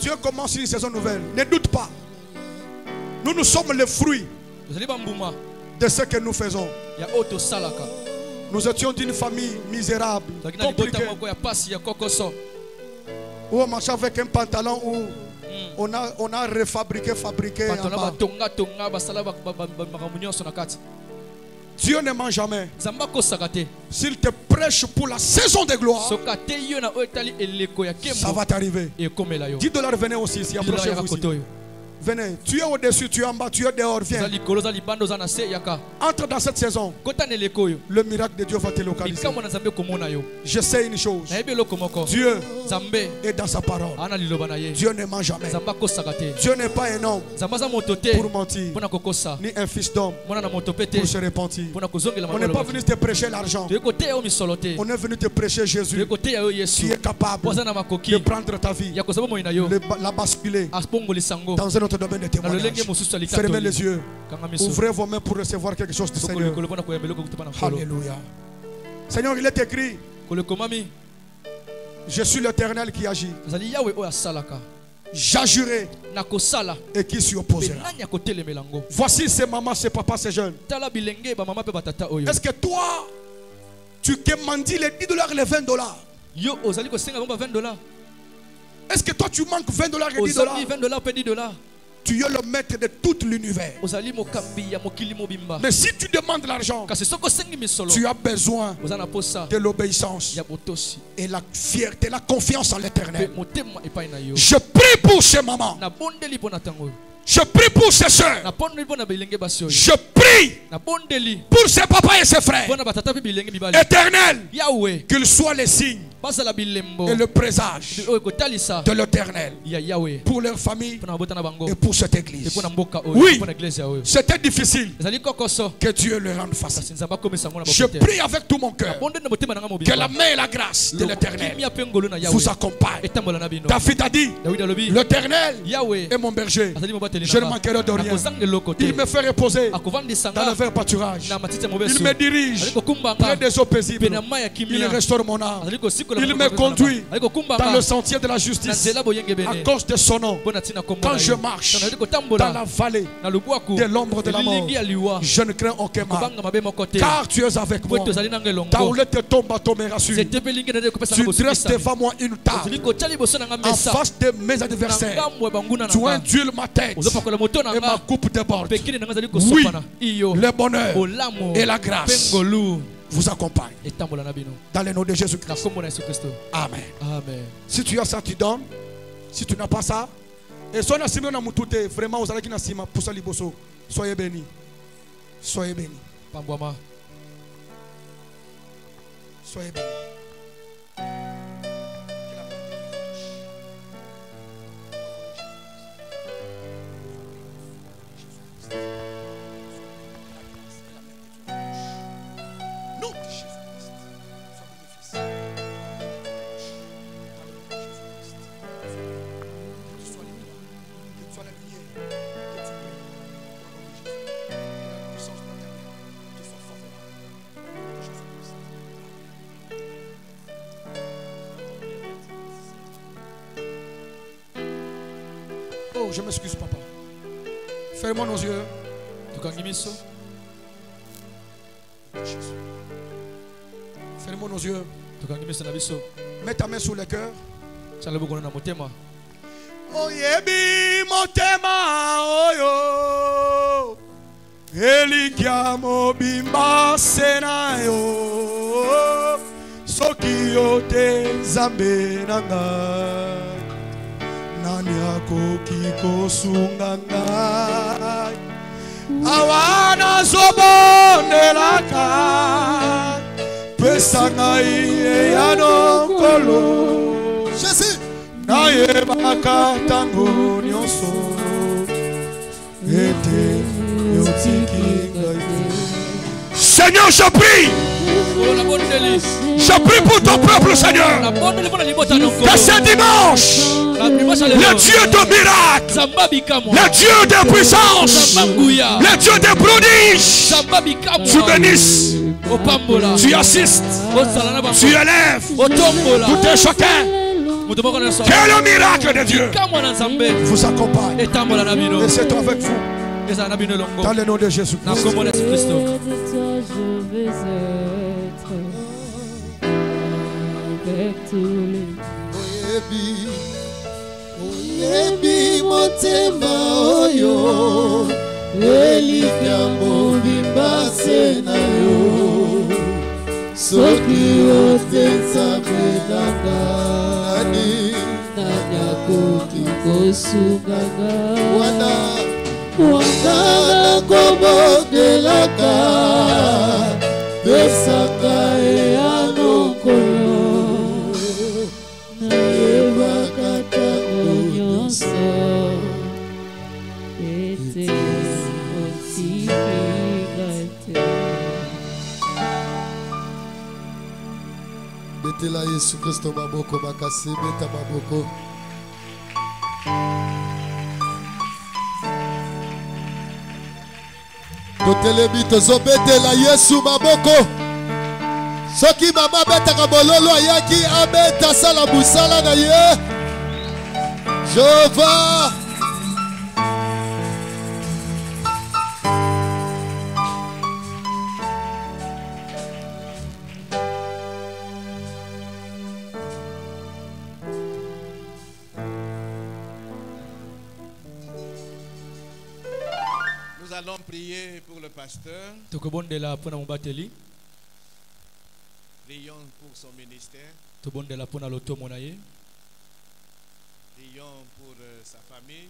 Dieu commence une saison nouvelle. Ne doute pas. Nous sommes les fruits de ce que nous faisons. Nous étions d'une famille misérable, compliquée, où on marchait avec un pantalon où on a fabriqué en bas. Dieu ne ment jamais. S'il te prêche pour la saison de gloire, ça va t'arriver. $10, venez aussi ici, approchez-vous ici. Venez, tu es au-dessus, tu es en bas, tu es dehors, viens. Entre dans cette saison. Le miracle de Dieu va te localiser. Je sais une chose. Dieu est dans sa parole. Dieu ne ment jamais. Dieu n'est pas un homme pour mentir, ni un fils d'homme pour se repentir. On n'est pas venu te prêcher l'argent. On est venu te prêcher Jésus qui est capable de prendre ta vie, la basculer dans un autre domaine de témoignage. Fermez les yeux. Ouvrez vos mains pour recevoir quelque chose du Seigneur. Alléluia. Seigneur, il est écrit: je suis l'Éternel qui agit. J'agirai et qui s'y opposera. Voici ces mamans, ces papas, ces jeunes. Est-ce que toi, tu commandes les $10 et les $20? Est-ce que toi tu manques $20 et $10? Tu es le maître de tout l'univers. Mais si tu demandes l'argent, tu as besoin de l'obéissance et la fierté, la confiance en l'Éternel. Je prie pour ces mamans. Je prie pour ces soeurs. Je prie pour ses papas et ses frères. Éternel, qu'ils soient les signes et le présage de l'Éternel pour leur famille et pour cette église. Oui, c'était difficile. Que Dieu le rende facile. Je prie avec tout mon cœur que la main et la grâce de l'Éternel vous accompagnent. David a dit: l'Éternel est mon berger, je ne manquerai de rien. Il me fait reposer dans le vert pâturage. Il me dirige près des eaux paisibles. Il restaure mon âme. Il me conduit dans le sentier de la justice à cause de son nom. Quand je marche dans la vallée de l'ombre de la mort, je ne crains aucun mal, car tu es avec moi. Ta houlette tombe à me rassure. Tu dresses devant moi une table en face de mes adversaires. Tu induis ma tête et ma coupe déborde. Oui, le bonheur et la grâce vous accompagnent. Dans le nom de Jésus-Christ. Amen. Si tu as ça, tu donnes. Si tu n'as pas ça, et si on a simé na mutute, vraiment vous allez qui na sima pour ça liboso. Soyez bénis. Soyez bénis. Soyez bénis. Oh, je m'excuse, papa. Fermons nos yeux. Fermons nos yeux. Mets ta main sur le cœur. Oyebi motema oyo Elikia mobimba senayo Soki yote zambe nanga Nani akoki kosunga ngai Awana zobondelaka Pesa ngai eyano kolo Jésus. Nayebaka tango nyonso ete yotiki ngai. Seigneur, je prie. Je prie pour ton peuple, Seigneur. Que ce dimanche, le Dieu de miracles, le Dieu de puissance, le Dieu de prodiges, tu bénisses, tu assistes, tu élèves tout un chacun. Que le miracle de Dieu vous accompagne. Et c'est avec vous. Dans le nom de Jésus-Christ. Je vais être avec tous les Oyebi motema oyo Elika mobimba senayo Soki otensabe nani Nanyakoki kosungaga Wana kobodelaka Pesaka eyanokolo Nayebaka tango nyonso Ete otikika te Betela Yesu Kristo maboko makasi beta maboko. Totelebi tozobetela Yesu maboko. Soki mama betaka bololo ayaki abeta sala busala na ye. Jehova. Nous allons prier pour le pasteur. Prions pour son ministère. Prions pour sa famille.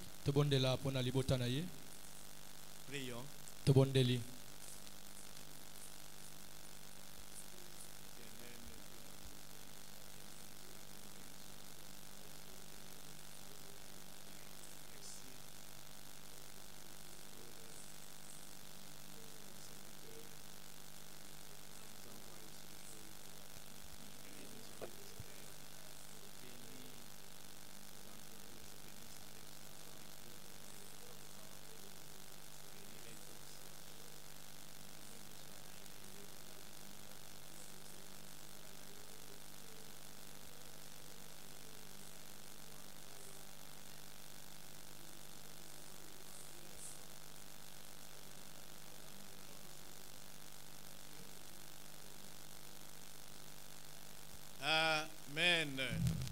Prions.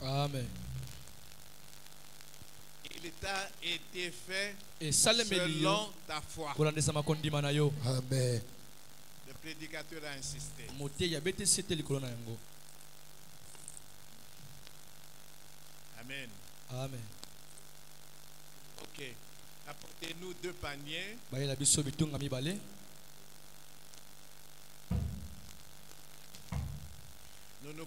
Amen. Il t'a été fait selon ta foi. Amen. Le prédicateur a insisté. Amen. Amen. Ok. Apportez-nous 2 paniers. Nous nous